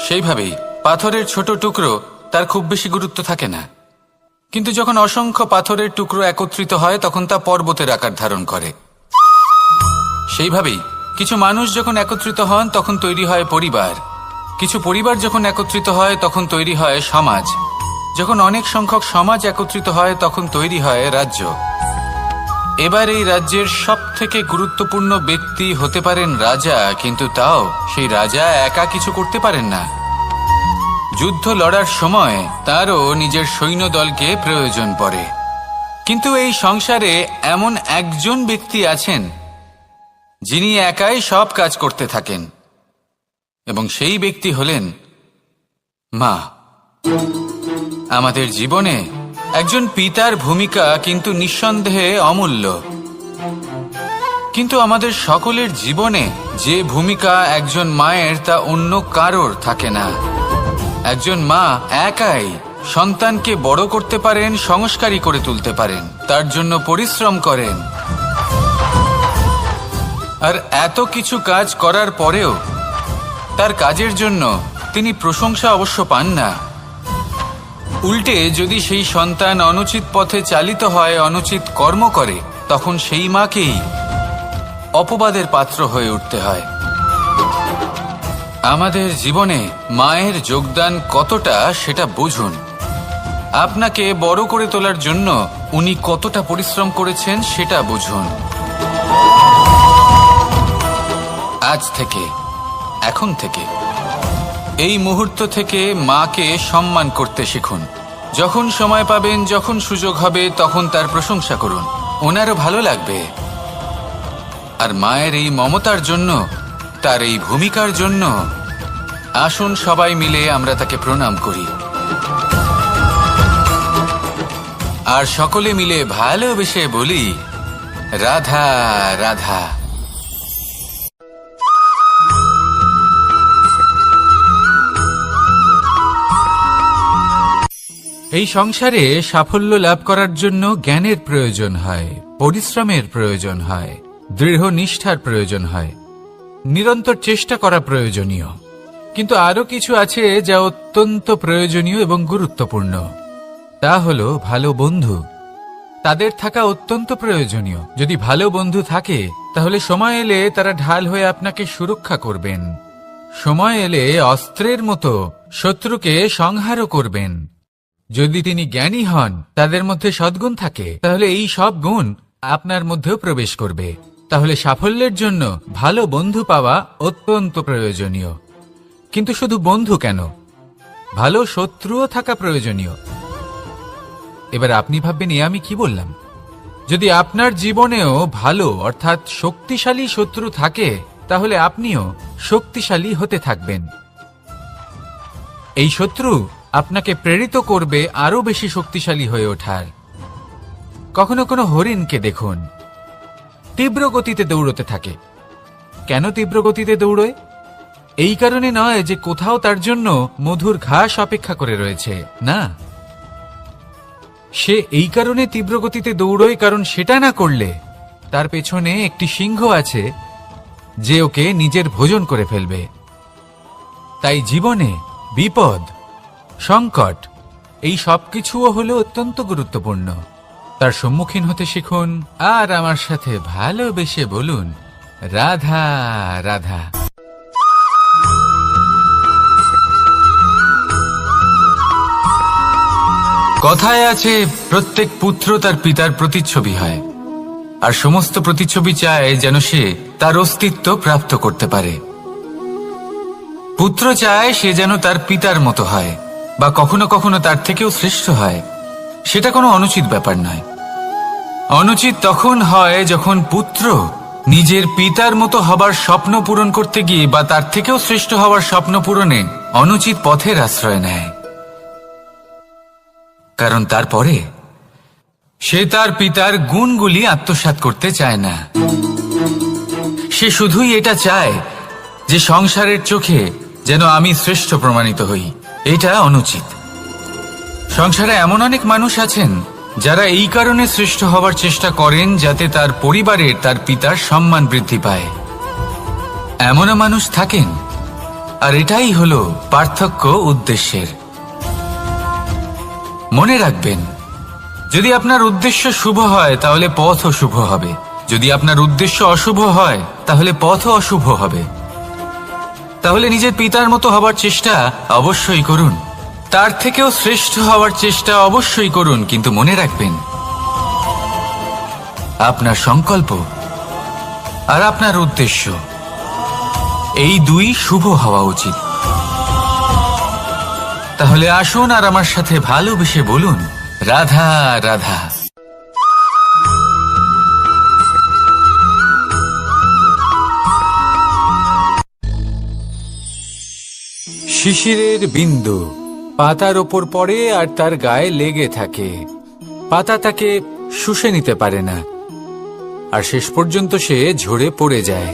সেইভাবেই পাথরের ছোট টুকরো, তার খুব বেশি গুরুত্ব থাকে না, কিন্তু যখন অসংখ্য পাথরের টুকরো একত্রিত হয় তখন তা পর্বতের আকার ধারণ করে। সেইভাবেই কিছু মানুষ যখন একত্রিত হন তখন তৈরি হয় পরিবার, কিছু পরিবার যখন একত্রিত হয় তখন তৈরি হয় সমাজ, যখন অনেক সংখ্যক সমাজ একত্রিত হয় তখন তৈরি হয় রাজ্য। এবার এই রাজ্যের সবথেকে গুরুত্বপূর্ণ ব্যক্তি হতে পারেন রাজা, কিন্তু তাও সেই রাজা একা কিছু করতে পারেন না। যুদ্ধ লড়ার সময় তারও নিজের সৈন্যদলকে প্রয়োজন পড়ে। কিন্তু এই সংসারে এমন একজন ব্যক্তি আছেন যিনি একাই সব কাজ করতে থাকেন, এবং সেই ব্যক্তি হলেন মা। আমাদের জীবনে একজন পিতার ভূমিকা কিন্তু নিঃসন্দেহে অমূল্য, কিন্তু আমাদের সকলের জীবনে যে ভূমিকা একজন মায়ের তা অন্য কারোর থাকে না। একজন মা একাই সন্তানকে বড় করতে পারেন, সংস্কারী করে তুলতে পারেন, তার জন্য পরিশ্রম করেন। আর এত কিছু কাজ করার পরেও তার কাজের জন্য তিনি প্রশংসা অবশ্য পান না। উল্টে যদি সেই সন্তান অনুচিত পথে চালিত হয়, অনুচিত কর্ম করে, তখন সেই মাকেই অপবাদের পাত্র হয়ে উঠতে হয়। আমাদের জীবনে মায়ের যোগদান কতটা সেটা বুঝুন। আপনাকে বড় করে তোলার জন্য উনি কতটা পরিশ্রম করেছেন সেটা বুঝুন। আজ থেকে, এখন থেকে, এই মুহূর্ত থেকে মাকে সম্মান করতে শিখুন। যখন সময় পাবেন, যখন সুযোগ হবে, তখন তার প্রশংসা করুন, ওনারও ভালো লাগবে। আর মায়ের এই মমতার জন্য, তার এই ভূমিকার জন্য আসুন সবাই মিলে আমরা তাকে প্রণাম করি, আর সকলে মিলে ভালোবেসে বলি রাধা রাধা। এই সংসারে সাফল্য লাভ করার জন্য জ্ঞানের প্রয়োজন হয়, পরিশ্রমের প্রয়োজন হয়, দৃঢ় নিষ্ঠার প্রয়োজন হয়, নিরন্তর চেষ্টা করা প্রয়োজনীয়। কিন্তু আরো কিছু আছে যা অত্যন্ত প্রয়োজনীয় এবং গুরুত্বপূর্ণ। তা হলো ভালো বন্ধু। তাদের থাকা অত্যন্ত প্রয়োজনীয়। যদি ভালো বন্ধু থাকে তাহলে সময় এলে তারা ঢাল হয়ে আপনাকে সুরক্ষা করবেন। সময় এলে অস্ত্রের মতো শত্রুকে সংহারও করবেন। যদি তিনি জ্ঞানী হন, তাদের মধ্যে সদ্গুণ থাকে, তাহলে এই সব গুণ আপনার মধ্যেও প্রবেশ করবে। তাহলে সাফল্যের জন্য ভালো বন্ধু পাওয়া অত্যন্ত প্রয়োজনীয়। কিন্তু শুধু বন্ধু কেন, ভালো শত্রুও থাকা প্রয়োজনীয়। এবার আপনি ভাববেন, আমি কি বললাম? যদি আপনার জীবনেও ভালো অর্থাৎ শক্তিশালী শত্রু থাকে, তাহলে আপনিও শক্তিশালী হতে থাকবেন। এই শত্রু আপনাকে প্রেরিত করবে আরো বেশি শক্তিশালী হয়ে ওঠার। কখনো কোনো হরিণকে দেখুন, তীব্র গতিতে দৌড়তে থাকে। কেন তীব্র গতিতে দৌড়য়? এই কারণে নয় যে কোথাও তার জন্য মধুর ঘাস অপেক্ষা করে রয়েছে, না। সে এই কারণে তীব্র গতিতে দৌড়য় কারণ সেটা না করলে তার পেছনে একটি সিংহ আছে যে ওকে নিজের ভোজন করে ফেলবে। তাই জীবনে বিপদ, সংকট, এই সবকিছুও হলো অত্যন্ত গুরুত্বপূর্ণ। তার সম্মুখীন হতে শিখুন আর আমার সাথে ভালোবেসে বলুন রাধা রাধা। কথায় আছে, প্রত্যেক পুত্র তার পিতার প্রতিচ্ছবি হয়, আর সমস্ত প্রতিচ্ছবি চায় যেন সে তার অস্তিত্ব প্রাপ্ত করতে পারে। পুত্র চায় সে যেন তার পিতার মতো হয়, বা কখনো কখনো তার থেকেও শ্রেষ্ঠ হয়। সেটা কোনো অনুচিত ব্যাপার নয়। অনুচিত তখন হয় যখন পুত্র নিজের পিতার মতো হবার স্বপ্ন পূরণ করতে গিয়ে বা তার থেকেও শ্রেষ্ঠ হবার স্বপ্ন পূরণে অনুচিত পথের আশ্রয় নেয়। কারণ তারপরে সে তার পিতার গুণগুলি আত্মসাৎ করতে চায় না। সে শুধুই এটা চায় যে সংসারের চোখে যেন আমি শ্রেষ্ঠ প্রমাণিত হই। এটা অনুচিত। সংসারে এমন অনেক মানুষ আছেন যারা এই কারণে শ্রেষ্ঠ হবার চেষ্টা করেন যাতে তার পরিবারের তার পিতার সম্মান বৃদ্ধি পায়। এমনও মানুষ থাকেন, আর এটাই হলো পার্থক্য উদ্দেশ্যের। মনে রাখবেন, যদি আপনার উদ্দেশ্য শুভ হয় তাহলে পথও শুভ হবে, যদি আপনার উদ্দেশ্য অশুভ হয় তাহলে পথও অশুভ হবে। তাহলে নিজের পিতার মতো হবার চেষ্টা অবশ্যই করুন, তার থেকেও শ্রেষ্ঠ হওয়ার চেষ্টা অবশ্যই করুন, কিন্তু মনে রাখবেন আপনার সংকল্প আর আপনার উদ্দেশ্য এই দুই শুভ হওয়া উচিত। তাহলে আসুন আর আমার সাথে ভালোবেসে বলুন, রাধা রাধা। শিশিরের বিন্দু পাতার ওপর পড়ে আর তার গায়ে লেগে থাকে। পাতা তাকে শুষে নিতে পারে না, আর শেষ পর্যন্ত সে ঝরে পড়ে যায়।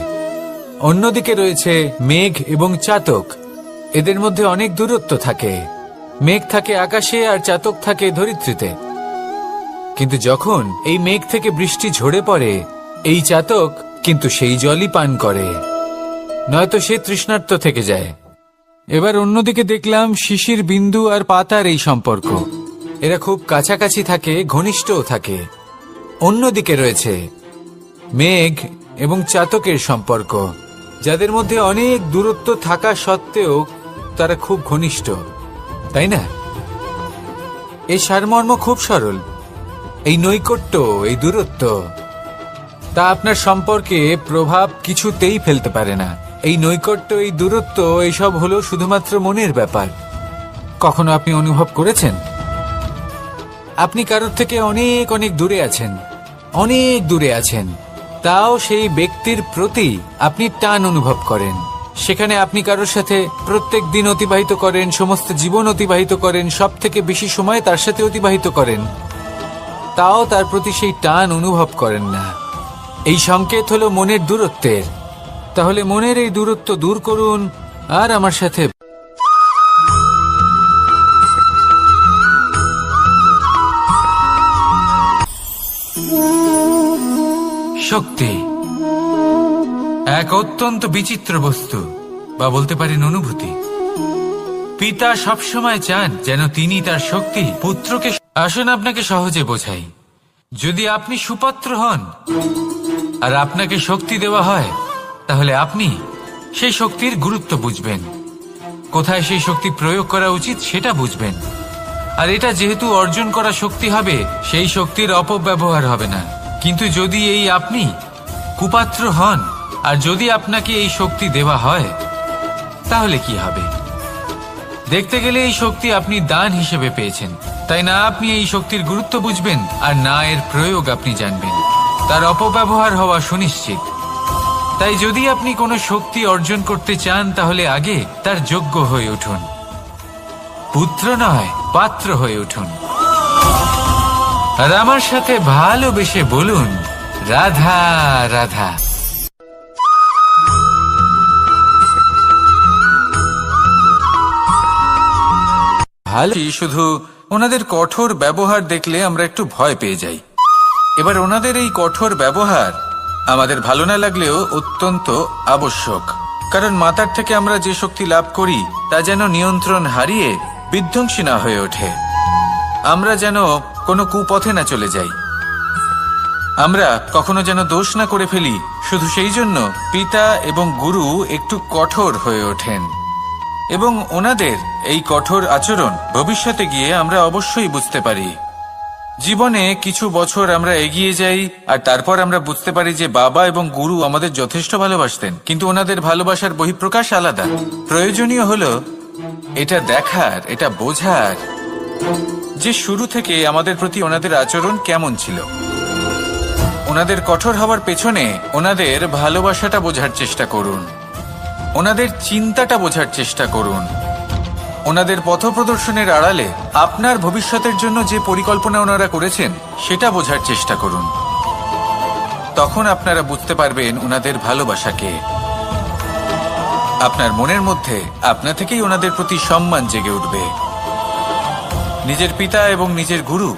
অন্যদিকে রয়েছে মেঘ এবং চাতক। এদের মধ্যে অনেক দূরত্ব থাকে। মেঘ থাকে আকাশে আর চাতক থাকে ধরিত্রীতে। কিন্তু যখন এই মেঘ থেকে বৃষ্টি ঝরে পড়ে, এই চাতক কিন্তু সেই জলই পান করে, নয়তো সে তৃষ্ণার্ত থেকে যায়। এবার অন্যদিকে দেখলাম শিশির বিন্দু আর পাতার এই সম্পর্ক। এরা খুব কাছাকাছি থাকে, ঘনিষ্ঠও থাকে। অন্যদিকে রয়েছে মেঘ এবং চাতকের সম্পর্ক, যাদের মধ্যে অনেক দূরত্ব থাকা সত্ত্বেও তারা খুব ঘনিষ্ঠ, তাই না? এই সারমর্ম খুব সরল। এই নৈকট্য, এই দূরত্ব, তা আপনার সম্পর্কে প্রভাব কিছুতেই ফেলতে পারে না। এই নৈকট্য, এই দূরত্ব, এইসব হলো শুধুমাত্র মনের ব্যাপার। কখনো আপনি অনুভব করেছেন আপনি কারোর থেকে অনেক অনেক দূরে আছেন, অনেক দূরে আছেন, তাও সেই ব্যক্তির প্রতি আপনি টান অনুভব করেন। সেখানে আপনি কারোর সাথে প্রত্যেক দিন অতিবাহিত করেন, সমস্ত জীবন অতিবাহিত করেন, সব থেকে বেশি সময় তার সাথে অতিবাহিত করেন, তাও তার প্রতি সেই টান অনুভব করেন না। এই সংকেত হলো মনের দূরত্বের। তাহলে মনের এই দূরত্ব দূর করুন আর আমার সাথে শক্তি এক অত্যন্ত বিচিত্র বস্তু, বা বলতে পারেন অনুভূতি। পিতা সবসময় চান যেন তিনি তার শক্তি পুত্রকে। আসুন আপনাকে সহজে বোঝাই। যদি আপনি সুপাত্র হন আর আপনাকে শক্তি দেওয়া হয়, তাহলে আপনি সেই শক্তির গুরুত্ব বুঝবেন, কোথায় সেই শক্তি প্রয়োগ করা উচিত সেটা বুঝবেন। আর এটা যেহেতু অর্জন করা শক্তি হবে, সেই শক্তির অপব্যবহার হবে না। কিন্তু যদি এই আপনি কুপাত্র হন আর যদি আপনাকে এই শক্তি দেওয়া হয়, তাহলে কি হবে? দেখতে গেলে এই শক্তি আপনি দান হিসেবে পেয়েছেন, তাই না আপনি এই শক্তির গুরুত্ব বুঝবেন আর না এর প্রয়োগ আপনি জানবেন। তার অপব্যবহার হওয়া সুনিশ্চিত। তাই যদি আপনি কোনো শক্তি অর্জন করতে চান, তাহলে আগে তার যোগ্য হয়ে উঠুন। পুত্র নয়, পাত্র হয়ে উঠুন। আর আমার সাথে ভালোবেসে বলুন, রাধা রাধা। ভালো, শুধু ওনাদের কঠোর ব্যবহার দেখলে আমরা একটু ভয় পেয়ে যাই। এবার ওনাদের এই কঠোর ব্যবহার আমাদের ভালো না লাগলেও অত্যন্ত আবশ্যক, কারণ মাতার থেকে আমরা যে শক্তি লাভ করি তা যেন নিয়ন্ত্রণ হারিয়ে বিধ্বংসী না হয়ে ওঠে। আমরা যেন কোনো কুপথে না চলে যাই, আমরা কখনো যেন দোষ না করে ফেলি। শুধু সেই জন্য পিতা এবং গুরু একটু কঠোর হয়ে ওঠেন, এবং ওনাদের এই কঠোর আচরণ ভবিষ্যতে গিয়ে আমরা অবশ্যই বুঝতে পারি। জীবনে কিছু বছর আমরা এগিয়ে যাই আর তারপর আমরা বুঝতে পারি যে বাবা এবং গুরু আমাদের যথেষ্ট ভালোবাসতেন, কিন্তু ওনাদের ভালোবাসার বহিঃপ্রকাশ আলাদা। প্রয়োজনীয় হলো এটা দেখার, এটা বোঝার যে শুরু থেকে আমাদের প্রতি ওনাদের আচরণ কেমন ছিল। ওনাদের কঠোর হওয়ার পেছনে ওনাদের ভালোবাসাটা বোঝার চেষ্টা করুন, ওনাদের চিন্তাটা বোঝার চেষ্টা করুন, ওনাদের পথপ্রদর্শনের আড়ালে আপনার ভবিষ্যতের জন্য যে পরিকল্পনা ওনারা করেছেন সেটা বোঝার চেষ্টা করুন। তখন আপনারা বুঝতে পারবেন ওনাদের ভালোবাসাকে। আপনার মনের মধ্যে আপনা থেকেই ওনাদের প্রতি সম্মান জেগে উঠবে। নিজের পিতা এবং নিজের গুরু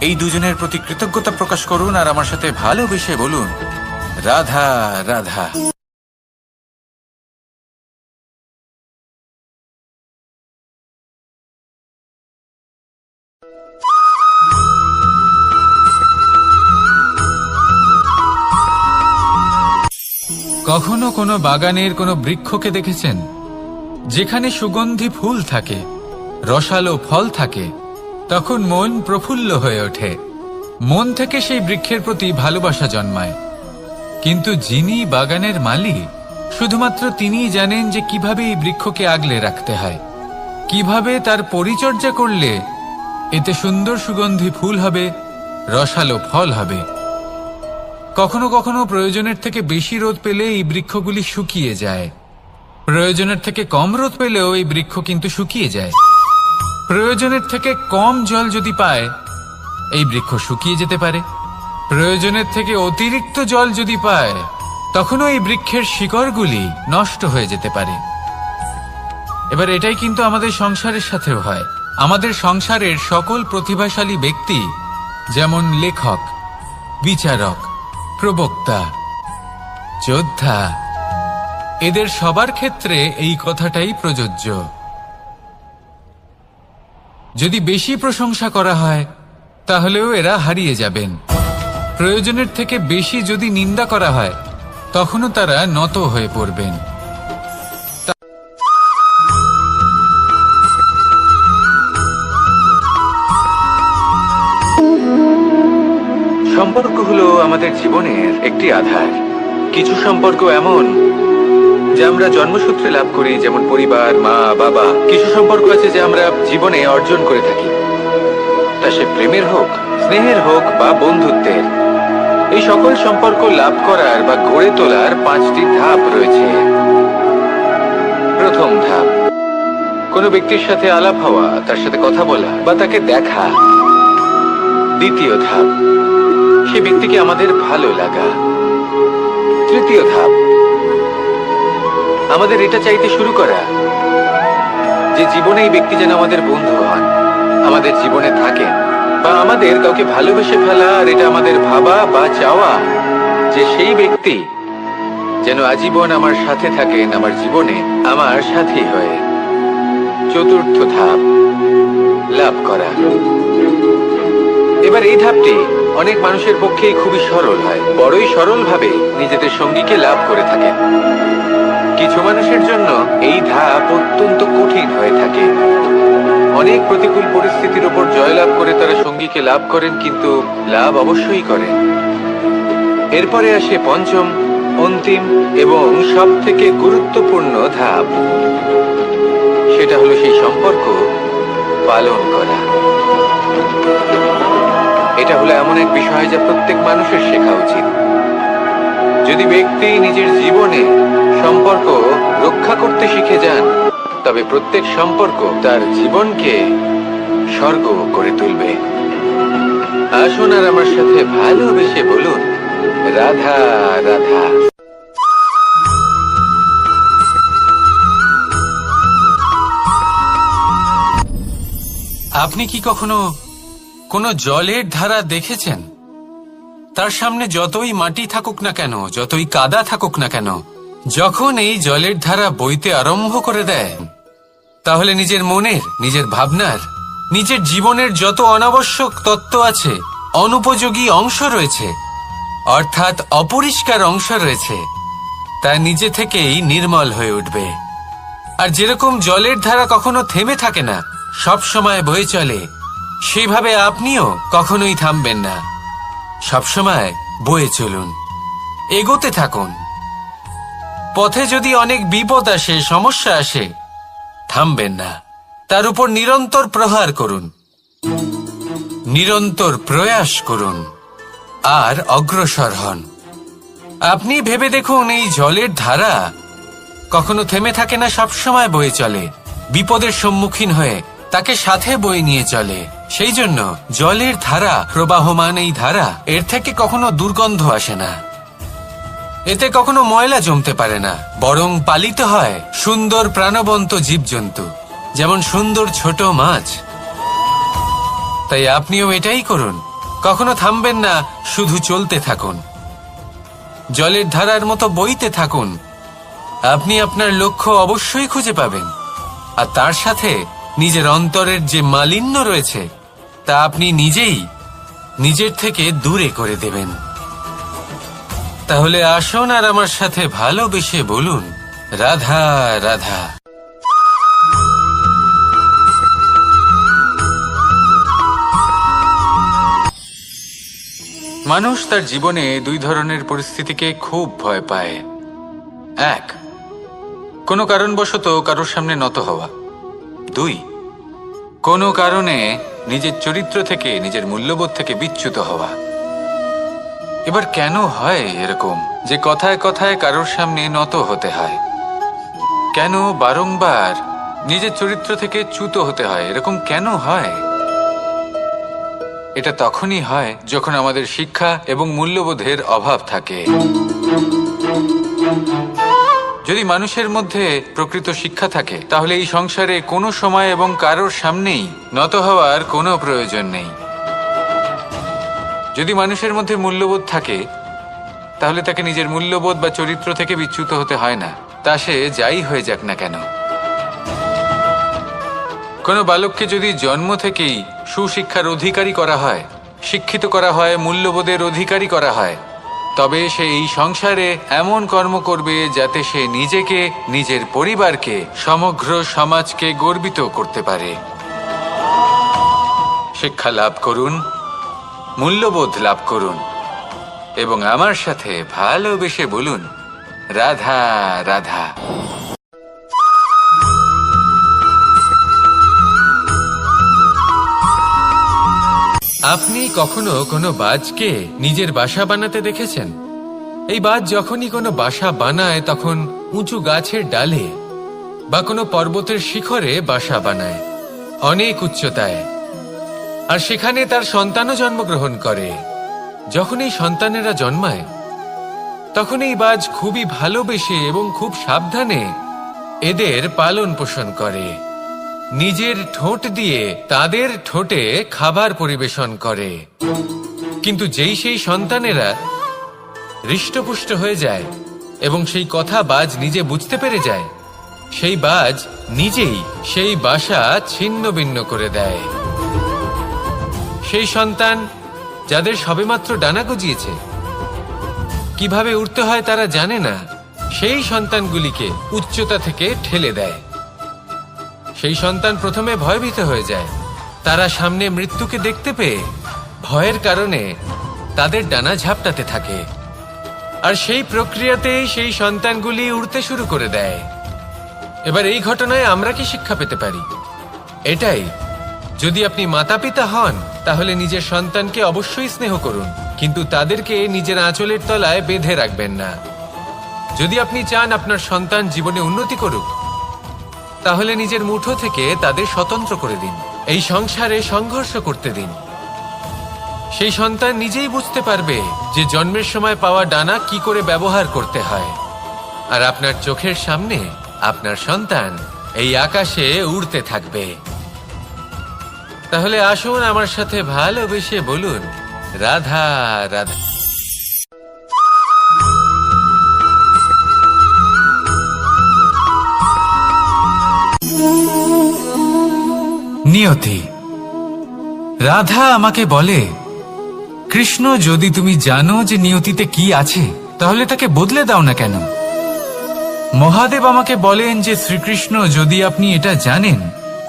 এই দুজনের প্রতি কৃতজ্ঞতা প্রকাশ করুন আর আমার সাথে ভালোবেসে বলুন, রাধা রাধা। কখনো কোনো বাগানের কোনো বৃক্ষকে দেখেছেন যেখানে সুগন্ধি ফুল থাকে, রসালো ফল থাকে? তখন মন প্রফুল্ল হয়ে ওঠে, মন থেকে সেই বৃক্ষের প্রতি ভালোবাসা জন্মায়। কিন্তু যিনি বাগানের মালিক, শুধুমাত্র তিনিই জানেন যে কিভাবে এই বৃক্ষকে আগলে রাখতে হয়, কিভাবে তার পরিচর্যা করলে এতে সুন্দর সুগন্ধি ফুল হবে, রসালো ফল হবে। কখনো কখনো প্রয়োজনের থেকে বেশি রোদ পেলে এই বৃক্ষগুলি শুকিয়ে যায়, প্রয়োজনের থেকে কম রোদ পেলেও এই বৃক্ষ কিন্তু শুকিয়ে যায়। প্রয়োজনের থেকে কম জল যদি পায় এই বৃক্ষ শুকিয়ে যেতে পারে, প্রয়োজনের থেকে অতিরিক্ত জল যদি পায় তখনও এই বৃক্ষের শিকড়গুলি নষ্ট হয়ে যেতে পারে। এবার এটাই কিন্তু আমাদের সংসারের সাথেও হয়। আমাদের সংসারের সকল প্রতিভাশালী ব্যক্তি, যেমন লেখক, বিচারক, প্রবক্তা, যোদ্ধা, এদের সবার ক্ষেত্রে এই কথাটাই প্রযোজ্য। যদি বেশি প্রশংসা করা হয় তাহলেও এরা হারিয়ে যাবেন। প্রয়োজনের থেকে বেশি যদি নিন্দা করা হয় তখনও তারা নত হয়ে পড়বেন। সম্পর্ক হলো আমাদের জীবনের একটি আধার। কিছু সম্পর্ক এমন যা আমরা জন্মসূত্রে লাভ করি, যেমন পরিবার, মা, বাবা। কিছু সম্পর্ক আছে যা আমরা জীবনে অর্জন করে থাকি, তা সে প্রেমের হোক, স্নেহের হোক বা বন্ধুত্বের। এই সকল সম্পর্ক লাভ করার বা গড়ে তোলার 5টি ধাপ রয়েছে। প্রথম ধাপ, কোনো ব্যক্তির সাথে আলাপ হওয়া, তার সাথে কথা বলা বা তাকে দেখা। দ্বিতীয় ধাপ, সে ব্যক্তিকে আমাদের ভালো লাগা। তৃতীয় ধাপ, আমাদের এটা চাইতে শুরু করা যে জীবনে এই ব্যক্তি যেন আমাদের বন্ধু হন, আমাদের জীবনে থাকেন, বা আমাদের কাউকে ভালোবেসে ফেলা আর এটা আমাদের ভাবা বা চাওয়া যে সেই ব্যক্তি যেন আজীবন আমার সাথে থাকেন, আমার জীবনে আমার সাথী হয়ে। চতুর্থ ধাপ, লাভ করা। এবার এই ধাপটি অনেক মানুষের পক্ষেই খুবই সরল হয়, বড়ই সরলভাবে নিজেদের সঙ্গীকে লাভ করে থাকেন। কিছু মানুষের জন্য এই ধাপ অত্যন্ত কঠিন হয়ে থাকে। অনেক প্রতিকূল পরিস্থিতির উপর জয়লাভ করে তারা সঙ্গীকে লাভ করেন, কিন্তু লাভ অবশ্যই করেন। এরপরে আসে পঞ্চম, অন্তিম এবং সব থেকে গুরুত্বপূর্ণ ধাপ। সেটা হলো সেই সম্পর্ক পালন করা। এটা হলো এমন এক বিষয় যা প্রত্যেক মানুষের শেখা উচিত। যদি ব্যক্তি নিজের জীবনে সম্পর্ক রক্ষা করতে শিখে যান, তবে প্রত্যেক সম্পর্ক তার জীবনকে স্বর্গ করে তুলবে। আসুন আর আমার সাথে ভালোবেসে বলুন, রাধা রাধা। আপনি কি কখনো কোনো জলের ধারা দেখেছেন? তার সামনে যতই মাটি থাকুক না কেন, যতই কাদা থাকুক না কেন, যখন এই জলের ধারা বইতে আরম্ভ করে দেয়, তাহলে নিজের মনের, নিজের ভাবনার, নিজের জীবনের যত অনাবশ্যক তত্ত্ব আছে, অনুপযোগী অংশ রয়েছে, অর্থাৎ অপরিষ্কার অংশ রয়েছে, তা নিজে থেকেই নির্মল হয়ে উঠবে। আর যেরকম জলের ধারা কখনো থেমে থাকে না, সব সময় বয়ে চলে, সেইভাবে আপনিও কখনোই থামবেন না। সবসময় বয়ে চলুন, এগোতে থাকুন। পথে যদি অনেক বিপদ আসে, সমস্যা আসে, থামবেন না, তার উপর নিরন্তর প্রহার করুন, নিরন্তর প্রয়াস করুন। আর অগ্রসর হন। আপনি ভেবে দেখুন, এই জলের ধারা কখনো থেমে থাকে না, সবসময় বয়ে চলে, বিপদের সম্মুখীন হয়ে তাকে সাথে বয়ে নিয়ে চলে। সেই জন্য জলের ধারা, প্রবাহমান এই ধারা, এর থেকে কখনো দুর্গন্ধ আসে না, এতে কখনো ময়লা জমতে পারে না, বরং পালিত হয় সুন্দর প্রাণবন্ত জীবজন্তু, যেমন সুন্দর ছোট মাছ। তাই আপনিও এটাই করুন, কখনো থামবেন না, শুধু চলতে থাকুন, জলের ধারার মতো বইতে থাকুন। আপনি আপনার লক্ষ্য অবশ্যই খুঁজে পাবেন, আর তার সাথে নিজের অন্তরের যে মালিন্য রয়েছে তা আপনি নিজেই নিজের থেকে দূরে করে দেবেন। তাহলে আসুন আর আমার সাথে ভালোবেসে বলুন, রাধা রাধা। মানুষ তার জীবনে দুই ধরনের পরিস্থিতিকে খুব ভয় পায়। এক, কোনো কারণবশত কারোর সামনে নত হওয়া। দুই, কোনো কারণে নিজের চরিত্র থেকে, নিজের মূল্যবোধ থেকে বিচ্যুত হওয়া। এবার কেন হয় এরকম যে কথায় কথায় কারোর সামনে নত হতে হয়? কেন বারংবার নিজের চরিত্র থেকে চ্যুত হতে হয়? এরকম কেন হয়? এটা তখনই হয় যখন আমাদের শিক্ষা এবং মূল্যবোধের অভাব থাকে। যদি মানুষের মধ্যে প্রকৃত শিক্ষা থাকে, তাহলে এই সংসারে কোনো সময় এবং কারোর সামনেই নত হওয়ার কোনো প্রয়োজন নেই। যদি মানুষের মধ্যে মূল্যবোধ থাকে, তাহলে তাকে নিজের মূল্যবোধ বা চরিত্র থেকে বিচ্যুত হতে হয় না, তা সে যাই হয়ে যাক না কেন। কোনো বালককে যদি জন্ম থেকেই সুশিক্ষার অধিকারী করা হয়, শিক্ষিত করা হয়, মূল্যবোধের অধিকারী করা হয়, তবে সে এই সংসারে এমন কর্ম করবে যাতে সে নিজেকে, নিজের পরিবারকে, সমগ্র সমাজকে গর্বিত করতে পারে। শিক্ষা লাভ করুন, মূল্যবোধ লাভ করুন, এবং আমার সাথে ভালোবেসে বলুন, রাধা রাধা। আপনি কখনো কোনো বাজকে নিজের বাসা বানাতে দেখেছেন? এই বাজ যখনই কোনো বাসা বানায়, তখন উঁচু গাছের ডালে বা কোনো পর্বতের শিখরে বাসা বানায়, অনেক উচ্চতায়, আর সেখানে তার সন্তানও জন্মগ্রহণ করে। যখন এই সন্তানেরা জন্মায়, তখন এই বাজ খুবই ভালোবেসে এবং খুব সাবধানে এদের পালন পোষণ করে, নিজের ঠোঁট দিয়ে তাদের ঠোঁটে খাবার পরিবেশন করে। কিন্তু যেই সেই সন্তানেরা হৃষ্টপুষ্ট হয়ে যায় এবং সেই কথা বাজ নিজে বুঝতে পেরে যায়, সেই বাজ নিজেই সেই বাসা ছিন্ন ভিন্ন করে দেয়। সেই সন্তান যাদের সবেমাত্র ডানা গজিয়েছে, কিভাবে উড়তে হয় তারা জানে না, সেই সন্তানগুলিকে উচ্চতা থেকে ঠেলে দেয়। সেই সন্তান প্রথমে ভয়ভীত হয়ে যায়, তারা সামনে মৃত্যুকে দেখতে পেয়ে ভয়ের কারণে তাদের ডানা ঝাপটাতে থাকে, আর সেই প্রক্রিয়াতেই সেই সন্তানগুলি উড়তে শুরু করে দেয়। এবার এই ঘটনায় আমরা কি শিক্ষা পেতে পারি? এটাই, যদি আপনি মাতা পিতা হন, তাহলে নিজের সন্তানকে অবশ্যই স্নেহ করুন, কিন্তু তাদেরকে নিজের আঁচলের তলায় বেঁধে রাখবেন না। যদি আপনি চান আপনার সন্তান জীবনে উন্নতি করুক, তাহলে নিজের মুঠো থেকে তাদের স্বতন্ত্র করে দিন, এই সংসারে সংঘর্ষ করতে দিন। সেই সন্তান নিজেই বুঝতে পারবে যে জন্মের সময় পাওয়া ডানা কি করে ব্যবহার করতে হয়, আর আপনার চোখের সামনে আপনার সন্তান এই আকাশে উড়তে থাকবে। তাহলে আসুন আমার সাথে ভালোবেসে বলুন, রাধা রাধা। নিয়তি। রাধা আমাকে বলে, কৃষ্ণ, যদি তুমি জানো যে নিয়তিতে কি আছে, তাহলে তাকে বদলে দাও না কেন? মহাদেব আমাকে বলেন যে শ্রীকৃষ্ণ, যদি আপনি এটা জানেন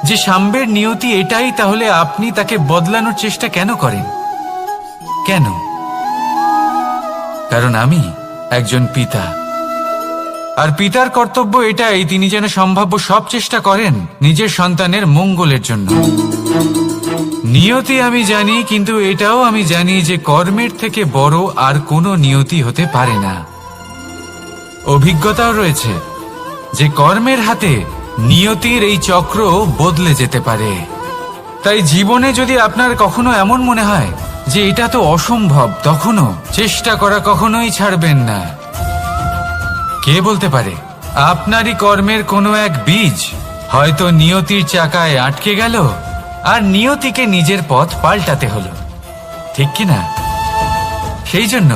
যে সাম্বের নিয়তি এটাই, তাহলে আপনি তাকে বদলানোর চেষ্টা কেন করেন? কেন? কারণ আমি একজন পিতা, আর পিতার কর্তব্য এটাই, তিনি যেন সম্ভাব্য সব চেষ্টা করেন নিজের সন্তানের মঙ্গলের জন্য। নিয়তি আমি জানি, কিন্তু এটাও আমি জানি যে কর্মের থেকে বড় আর কোনো নিয়তি হতে পারে না। অভিজ্ঞতাও রয়েছে যে কর্মের হাতে নিয়তির এই চক্র বদলে যেতে পারে। তাই জীবনে যদি আপনার কখনো এমন মনে হয় যে এটা তো অসম্ভব, তখনও চেষ্টা করা কখনোই ছাড়বেন না। কে বলতে পারে আপনারই কর্মের কোনো এক বীজ হয়তো নিয়তির চাকায় আটকে গেল আর নিয়তিকে নিজের পথ পাল্টাতে হলো, ঠিক কিনা? সেই জন্য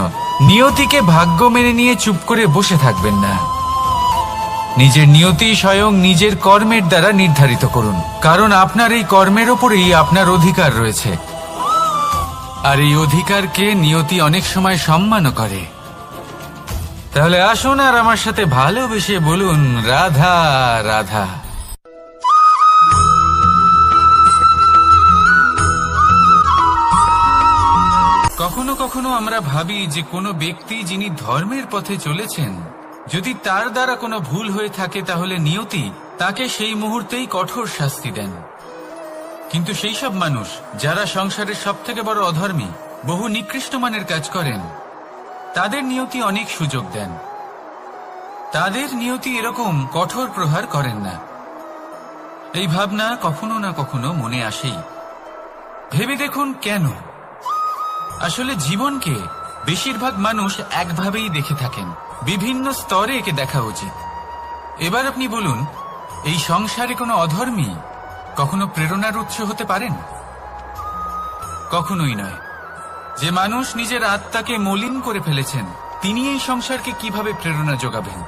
নিয়তিকে ভাগ্য মেনে নিয়ে চুপ করে বসে থাকবেন না। নিজের নিয়তি স্বয়ং নিজের কর্মের দ্বারা নির্ধারিত করুন, কারণ আপনার এই কর্মের ওপরেই আপনার অধিকার রয়েছে। আর এই অধিকারকে নিয়তি অনেক সময় সম্মানও করে। তাহলে আসুন আর আমার সাথে ভালোবেসে বলুন, রাধা রাধা। কখনো কখনো আমরা ভাবি যে কোনো ব্যক্তি যিনি ধর্মের পথে চলেছেন, যদি তার দ্বারা কোনো ভুল হয়ে থাকে তাহলে নিয়তি তাকে সেই মুহূর্তেই কঠোর শাস্তি দেন। কিন্তু সেই সব মানুষ যারা সংসারের সবথেকে বড় অধর্মী, বহু নিকৃষ্ট মানের কাজ করেন, তাদের নিয়তি অনেক সুযোগ দেন। তাদের নিয়তি এরকম কঠোর প্রহার করেন না। এই ভাবনা কখনো না কখনো মনে আসেই। ভেবে দেখুন কেন? আসলে জীবনকে বেশিরভাগ মানুষ একভাবেই দেখে থাকেন, বিভিন্ন স্তরে একে দেখা উচিত। এবার আপনি বলুন, এই সংসারে কোনো অধর্মী কখনো প্রেরণার উৎস হতে পারেন? কখনোই নয়। যে মানুষ নিজের আত্মাকে মলিন করে ফেলেছেন, তিনি এই সংসারকে কিভাবে প্রেরণা যোগাবেন?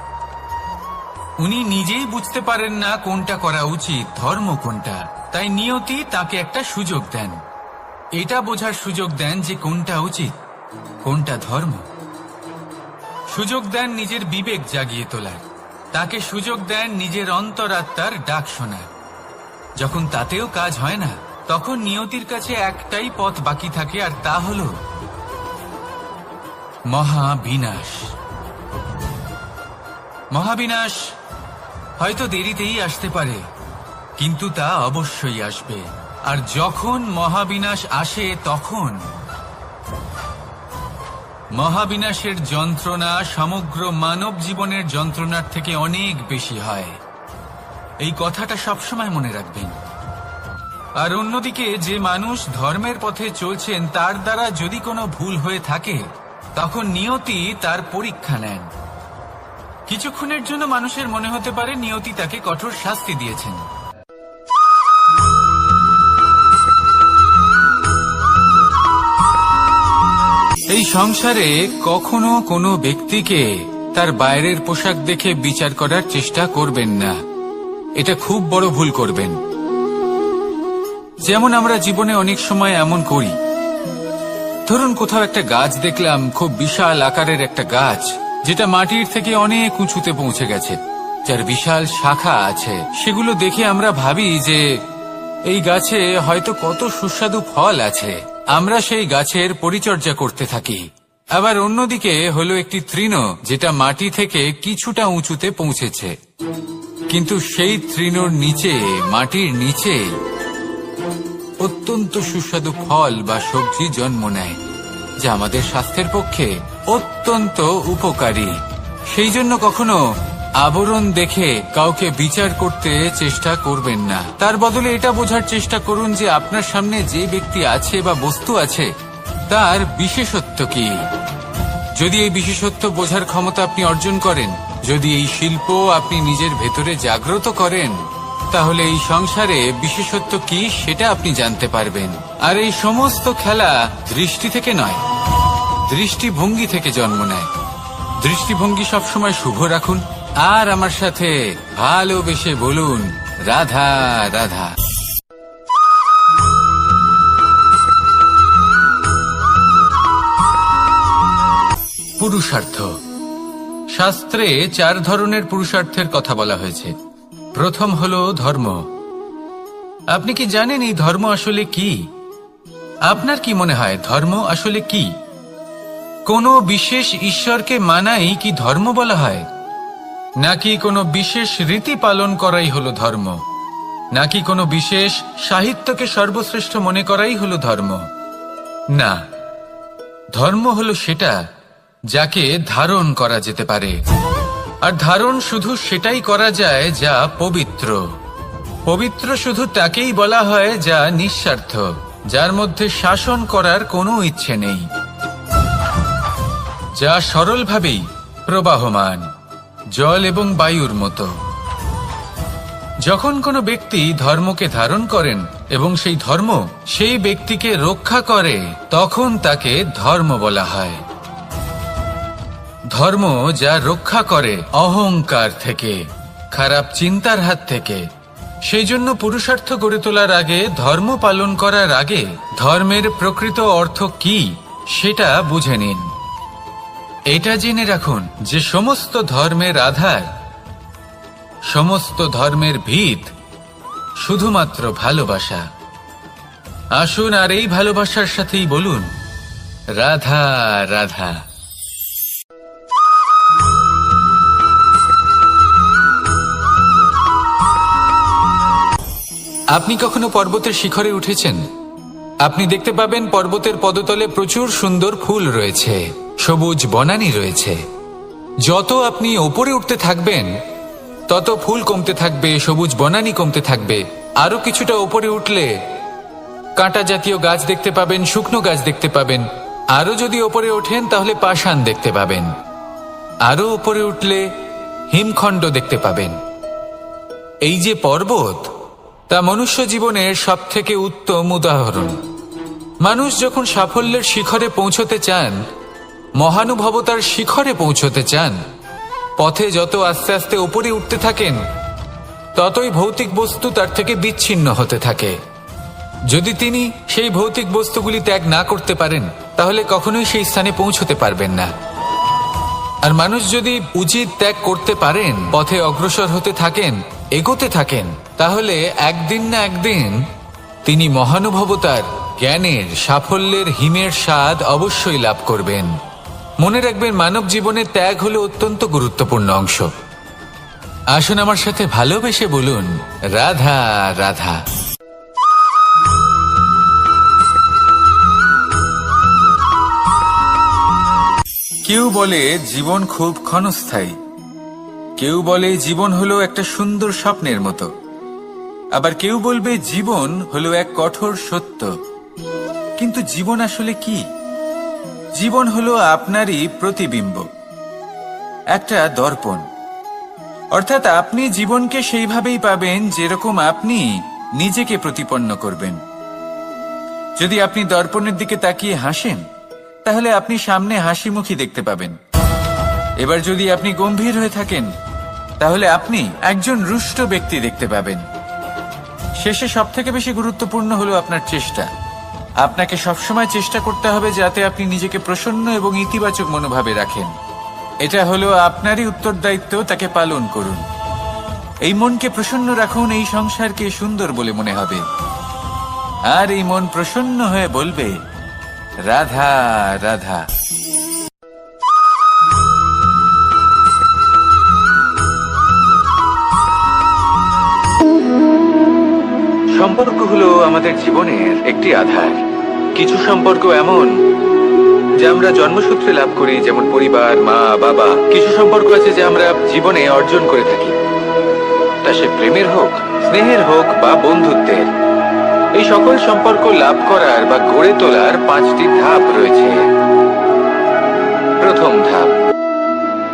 উনি নিজেই বুঝতে পারেন না কোনটা করা উচিত, ধর্ম কোনটা। তাই নিয়তি তাকে একটা সুযোগ দেন, এটা বোঝার সুযোগ দেন যে কোনটা উচিত, কোনটা ধর্ম। সুযোগ দেন নিজের বিবেক জাগিয়ে তোলার, তাকে সুযোগ দেন নিজের অন্তরাত্মার ডাক শোনার। যখন তাতেও কাজ হয় না, তখন নিয়তির কাছে একটাই পথ বাকি থাকে, আর তা হল মহাবিনাশ। মহাবিনাশ হয়তো দেরিতেই আসতে পারে, কিন্তু তা অবশ্যই আসবে। আর যখন মহাবিনাশ আসে, তখন মহাবিনাশের যন্ত্রণা সমগ্র মানব জীবনের যন্ত্রণার থেকে অনেক বেশি হয়। এই কথাটা সবসময় মনে রাখবেন। আর অন্যদিকে যে মানুষ ধর্মের পথে চলছেন, তার দ্বারা যদি কোনো ভুল হয়ে থাকে, তখন নিয়তি তার পরীক্ষা নেন। কিছুক্ষণের জন্য মানুষের মনে হতে পারে নিয়তি তাকে কঠোর শাস্তি দিয়েছেন। এই সংসারে কখনো কোনো ব্যক্তিকে তার বাইরের পোশাক দেখে বিচার করার চেষ্টা করবেন না। এটা খুব বড় ভুল করবেন। যেমন আমরা জীবনে অনেক সময় এমন করি। ধরুন কোথাও একটা গাছ দেখলাম, খুব বিশাল আকারের একটা গাছ, যেটা মাটির থেকে অনেক উঁচুতে পৌঁছে গেছে, যার বিশাল শাখা আছে। সেগুলো দেখে আমরা ভাবি যে এই গাছে হয়তো কত সুস্বাদু ফল আছে। আমরা সেই গাছের পরিচর্যা করতে থাকি। আবার অন্যদিকে হলো একটি তৃণ, যেটা মাটি থেকে কিছুটা উঁচুতে পৌঁছেছে, কিন্তু সেই তৃণর নিচে, মাটির নিচে অত্যন্ত সুস্বাদু ফল বা সবজি জন্ম নেয়, যা আমাদের স্বাস্থ্যের পক্ষে অত্যন্ত উপকারী। সেই জন্য কখনো আবরণ দেখে কাউকে বিচার করতে চেষ্টা করবেন না। তার বদলে এটা বোঝার চেষ্টা করুন যে আপনার সামনে যে ব্যক্তি আছে বা বস্তু আছে, তার বিশেষত্ব কি। যদি এই বিশেষত্ব বোঝার ক্ষমতা আপনি অর্জন করেন, যদি এই শিল্প আপনি নিজের ভেতরে জাগ্রত করেন, তাহলে এই সংসারে বিশেষত্ব কি সেটা আপনি জানতে পারবেন। আর এই সমস্ত খেলা দৃষ্টি থেকে নয়, দৃষ্টিভঙ্গি থেকে জন্ম নেয়। দৃষ্টিভঙ্গি সবসময় শুভ রাখুন, আর আমার সাথে ভালোবেসে বলুন, রাধা রাধা। পুরুষার্থ। শাস্ত্রে 4 ধরনের পুরুষার্থের কথা বলা হয়েছে। প্রথম হলো ধর্ম। আপনি কি জানেন এই ধর্ম আসলে কি? আপনার কি মনে হয় ধর্ম আসলে কি? কোনো বিশেষ ঈশ্বরকে মানাই কি ধর্ম বলা হয়, নাকি কোনো বিশেষ রীতি পালন করাই হলো ধর্ম? নাকি কোনো বিশেষ সাহিত্যকে সর্বশ্রেষ্ঠ মনে করাই হলো ধর্ম? না, ধর্ম হলো সেটা যাকে ধারণ করা যেতে পারে, আর ধারণ শুধু সেটাই করা যায় যা পবিত্র। পবিত্র শুধু তাকেই বলা হয় যা নিঃস্বার্থ, যার মধ্যে শাসন করার কোনো ইচ্ছে নেই, যা সরলভাবেই প্রবাহমান, জল এবং বায়ুর মতো। যখন কোনো ব্যক্তি ধর্মকে ধারণ করেন এবং সেই ধর্ম সেই ব্যক্তিকে রক্ষা করে, তখন তাকে ধর্ম বলা হয়। ধর্ম যা রক্ষা করে অহংকার থেকে, খারাপ চিন্তার হাত থেকে। সেই জন্য পুরুষার্থ গড়ে তোলার আগে, ধর্ম পালন করার আগে ধর্মের প্রকৃত অর্থ কি সেটা বুঝে নিন। এটা জেনে রাখুন যে সমস্ত ধর্মের আধার, সমস্ত ধর্মের ভিত শুধুমাত্র ভালোবাসা। আসুন আর এই ভালোবাসার সাথেই বলুন রাধা রাধা। আপনি কখনো পর্বতের শিখরে উঠেছেন? আপনি দেখতে পাবেন পর্বতের পদতলে প্রচুর সুন্দর ফুল রয়েছে, সবুজ বনানী রয়েছে। যত আপনি ওপরে উঠতে থাকবেন তত ফুল কমতে থাকবে, সবুজ বনানী কমতে থাকবে। আরো কিছুটা ওপরে উঠলে কাঁটা জাতীয় গাছ দেখতে পাবেন, শুকনো গাছ দেখতে পাবেন। আরো যদি ওপরে ওঠেন তাহলে পাষাণ দেখতে পাবেন। আরো ওপরে উঠলে হিমখণ্ড দেখতে পাবেন। এই যে পর্বত, তা মনুষ্য জীবনের সবথেকে উত্তম উদাহরণ। মানুষ যখন সাফল্যের শিখরে পৌঁছতে চান, মহানুভবতার শিখরে পৌঁছতে চান, পথে যত আস্তে আস্তে উপরে উঠতে থাকেন, ততই ভৌতিক বস্তু তার থেকে বিচ্ছিন্ন হতে থাকে। যদি তিনি সেই ভৌতিক বস্তুগুলি ত্যাগ না করতে পারেন, তাহলে কখনোই সেই স্থানে পৌঁছতে পারবেন না। আর মানুষ যদি উচিত ত্যাগ করতে পারেন, পথে অগ্রসর হতে থাকেন, এগোতে থাকেন, তাহলে একদিন না একদিন তিনি মহানুভবতার, জ্ঞানের, সাফল্যের হিমের স্বাদ অবশ্যই লাভ করবেন। মনে রাখবেন, মানব জীবনে ত্যাগ হলো অত্যন্ত গুরুত্বপূর্ণ অংশ। আসুন আমার সাথে ভালোবেসে বলুন রাধা রাধা। কেউ বলে জীবন খুব ক্ষণস্থায়ী, কেউ বলে জীবন হলো একটা সুন্দর স্বপ্নের মতো, আবার কেউ বলবে জীবন হলো এক কঠোর সত্য। কিন্তু জীবন আসলে কি? জীবন হলো আপনারই প্রতিবিম্ব, একটা দর্পণ। অর্থাৎ আপনি জীবনকে সেইভাবেই পাবেন যেরকম আপনি নিজেকে প্রতিপন্ন করবেন। যদি আপনি দর্পণের দিকে তাকিয়ে হাসেন, তাহলে আপনি সামনে হাসি মুখী দেখতে পাবেন। এবার যদি আপনি গম্ভীর হয়ে থাকেন, তাহলে আপনি একজন রুষ্ট ব্যক্তি দেখতে পাবেন। শেষে সবথেকে বেশি গুরুত্বপূর্ণ হলো আপনার চেষ্টা। আপনাকে সবসময় চেষ্টা করতে হবে যাতে আপনি নিজেকে প্রসন্ন এবং ইতিবাচক মনোভাবে রাখেন। এটা হলো আপনারই উত্তরদায়িত্ব, তাকে পালন করুন। এই মনকে প্রসন্ন রাখুন, এই সংসারকে সুন্দর বলে মনে হবে। আর এই মন প্রসন্ন হয়ে বলবে রাধা রাধা। সম্পর্ক হলো আমাদের জীবনের একটি আধার। কিছু সম্পর্ক এমন যা আমরা জন্মসূত্রে লাভ করি, যেমন পরিবার, মা, বাবা। কিছু সম্পর্ক আছে যা আমরা জীবনে অর্জন করে থাকি, তা সে প্রেমের হোক, স্নেহের হোক বা বন্ধুত্বের। এই সকল সম্পর্ক লাভ করার বা গড়ে তোলার 5টি ধাপ রয়েছে। প্রথম ধাপ,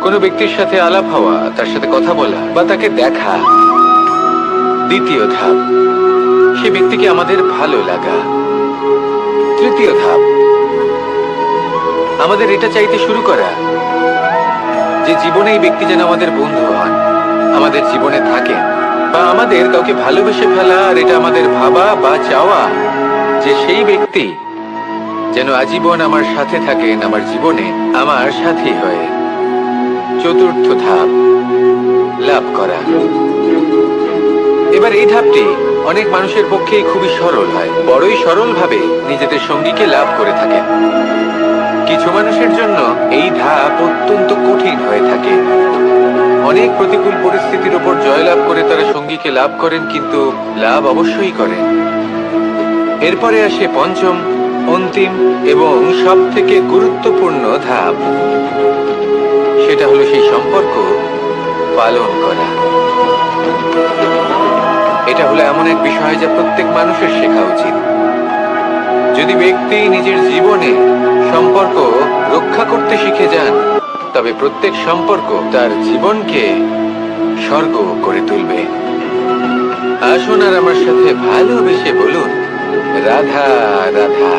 কোনো ব্যক্তির সাথে আলাপ হওয়া, তার সাথে কথা বলা বা তাকে দেখা। দ্বিতীয় ধাপ, সে ব্যক্তিকে আমাদের ভালো লাগা। তৃতীয় ধাপ, আমাদের এটা চাইতে শুরু করা যে জীবনে এই ব্যক্তি যেন আমাদের বন্ধু হন, আমাদের জীবনে থাকেন, বা আমাদের কাউকে ভালোবেসে ফেলা। আর এটা আমাদের ভাবা বা চাওয়া যে সেই ব্যক্তি যেন আজীবন আমার সাথে থাকেন, আমার জীবনে আমার সাথী হয়ে। চতুর্থ ধাপ, লাভ করা। এবার এই ধাপটি অনেক মানুষের পক্ষেই খুবই সরল হয়, বড়ই সরল ভাবে নিজেদের সঙ্গীকে লাভ করে থাকেন। কিছু মানুষের জন্য এই ধাপ অত্যন্ত কঠিন হয়ে থাকে। অনেক প্রতিকূল পরিস্থিতির উপর জয়লাভ করে তারা সঙ্গীকে লাভ করেন, কিন্তু লাভ অবশ্যই করেন। এরপরে আসে পঞ্চম, অন্তিম এবং সব থেকে গুরুত্বপূর্ণ ধাপ। সেটা হলো সেই সম্পর্ক পালন করা। এটা হলো এমন এক বিষয় যা প্রত্যেক মানুষের শেখা উচিত। যদি ব্যক্তি নিজের জীবনে সম্পর্ক রক্ষা করতে শিখে যান, তবে প্রত্যেক সম্পর্ক তার জীবনকে স্বর্গ করে তুলবে। আসুন আর আমার সাথে ভালোবেসে বলুন, রাধা রাধা।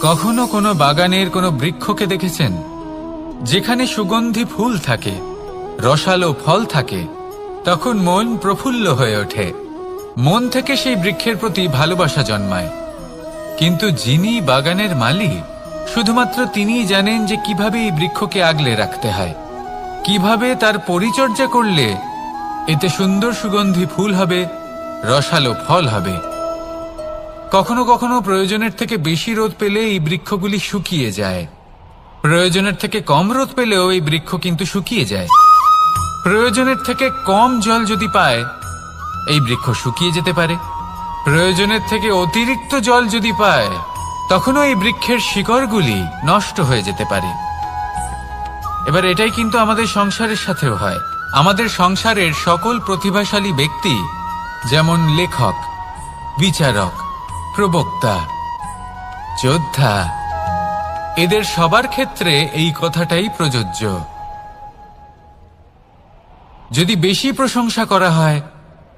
কখনো কোনো বাগানের কোনো বৃক্ষকে দেখেছেন যেখানে সুগন্ধি ফুল থাকে, রসালো ফল থাকে? তখন মন প্রফুল্ল হয়ে ওঠে, মন থেকে সেই বৃক্ষের প্রতি ভালোবাসা জন্মায়। কিন্তু যিনি বাগানের মালিক, শুধুমাত্র তিনিই জানেন যে কিভাবে এই বৃক্ষকে আগলে রাখতে হয়, কিভাবে তার পরিচর্যা করলে এতে সুন্দর সুগন্ধি ফুল হবে, রসালো ফল হবে। কখনো কখনো প্রয়োজনের থেকে বেশি রোদ পেলে এই বৃক্ষগুলি শুকিয়ে যায়, প্রয়োজনের থেকে কম রোদ পেলেও এই বৃক্ষ কিন্তু শুকিয়ে যায়। প্রয়োজনের থেকে কম জল যদি পায়, এই বৃক্ষ শুকিয়ে যেতে পারে। প্রয়োজনের থেকে অতিরিক্ত জল যদি পায়, তখনও এই বৃক্ষের শিকড়গুলি নষ্ট হয়ে যেতে পারে। এবার এটাই কিন্তু আমাদের সংসারের সাথেও হয়। আমাদের সংসারের সকল প্রতিভাশালী ব্যক্তি, যেমন লেখক, বিচারক, প্রবক্তা, যোদ্ধা, এদের সবার ক্ষেত্রে এই কথাটাই প্রযোজ্য। যদি বেশি প্রশংসা করা হয়,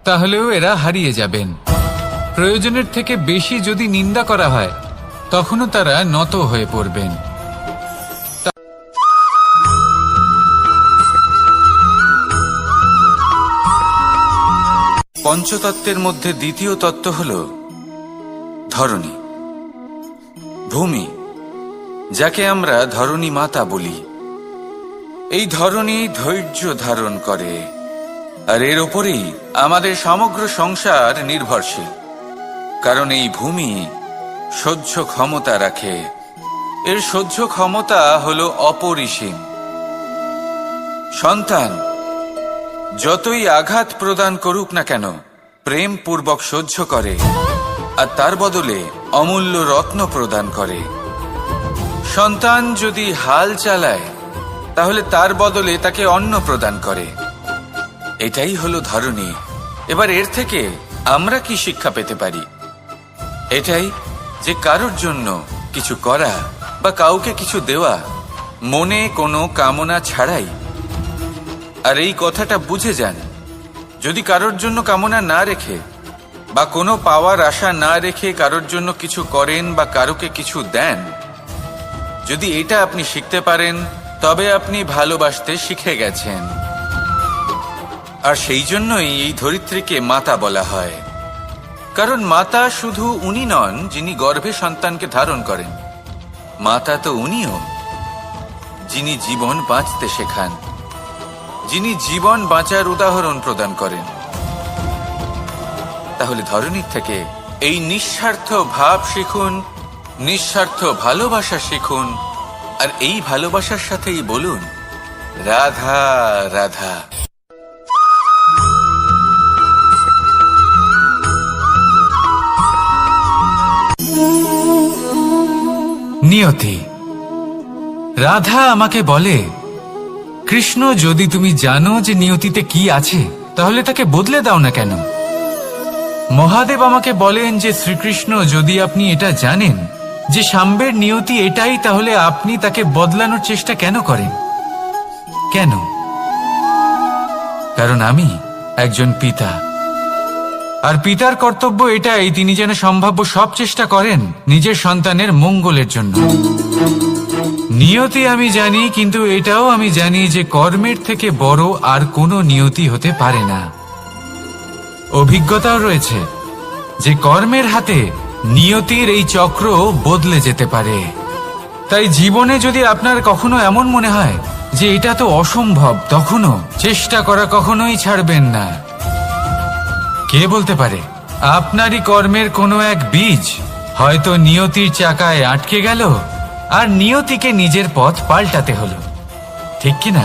তাহলেও এরা হারিয়ে যাবেন। প্রয়োজনের থেকে বেশি যদি নিন্দা করা হয়, তখনও তারা নত হয়ে পড়বেন। পঞ্চতত্ত্বের মধ্যে দ্বিতীয় তত্ত্ব হল ধরণী, ভূমি, যাকে আমরা ধরণী মাতা বলি। এই ধরণী ধৈর্য ধারণ করে, আর এর ওপরেই আমাদের সমগ্র সংসার নির্ভরশীল। কারণ এই ভূমি সহ্য ক্ষমতা রাখে, এর সহ্য ক্ষমতা হলো অপরিসীম। সন্তান যতই আঘাত প্রদান করুক না কেন, প্রেম পূর্বক সহ্য করে, আর তার বদলে অমূল্য রত্ন প্রদান করে। সন্তান যদি হাল চালায়, তাহলে তার বদলে তাকে অন্ন প্রদান করে। এটাই হলো ধরণী। এবার এর থেকে আমরা কি শিক্ষা পেতে পারি? এটাই যে কারোর জন্য কিছু করা বা কাউকে কিছু দেওয়া মনে কোনো কামনা ছাড়াই। আর এই কথাটা বুঝে যান, যদি কারোর জন্য কামনা না রেখে বা কোনো পাওয়ার আশা না রেখে কারোর জন্য কিছু করেন বা কারোকে কিছু দেন, যদি এটা আপনি শিখতে পারেন, তবে আপনি ভালোবাসতে শিখে গেছেন। আর সেই জন্যই এই ধরিত্রীকে মাতা বলা হয়। কারণ মাতা শুধু উনি নন যিনি গর্ভে সন্তানকে ধারণ করেন, মাতা তো উনিও যিনি জীবন বাঁচতে শেখান, যিনি জীবন বাঁচার উদাহরণ প্রদান করেন। তাহলে ধরণীর থেকে এই নিঃস্বার্থ ভাব শিখুন, নিঃস্বার্থ ভালোবাসা শিখুন, আর এই ভালোবাসার সাথেই বলুন, রাধা রাধা। নিয়তি। রাধা আমাকে বলে, কৃষ্ণ, যদি তুমি জানো যে নিয়তিতে কি আছে, তাহলে তাকে বদলে দাও না কেন? মহাদেব আমাকে বলেন যে শ্রীকৃষ্ণ, যদি আপনি এটা জানেন যে সাম্বের নিয়তি এটাই, তাহলে আপনি তাকে বদলানোর চেষ্টা কেন করেন? কেন? কারণ আমি একজন পিতা, আর পিতার কর্তব্য এটাই, তিনি যেন সম্ভাব্য সব চেষ্টা করেন নিজের সন্তানের মঙ্গলের জন্য। নিয়তি আমি জানি, কিন্তু এটাও আমি জানি যে কর্মের থেকে বড় আর কোনো নিয়তি হতে পারে না। অভিজ্ঞতাও রয়েছে যে কর্মের হাতে নিয়তির এই চক্র বদলে যেতে পারে। তাই জীবনে যদি আপনার কখনো এমন মনে হয় যে এটা তো অসম্ভব, তখনও চেষ্টা করা কখনোই ছাড়বেন না। কে বলতে পারে আপনারই কর্মের কোনো এক বীজ হয়তো নিয়তির চাকায় আটকে গেল আর নিয়তিকে নিজের পথ পাল্টাতে হলো, ঠিক কি না?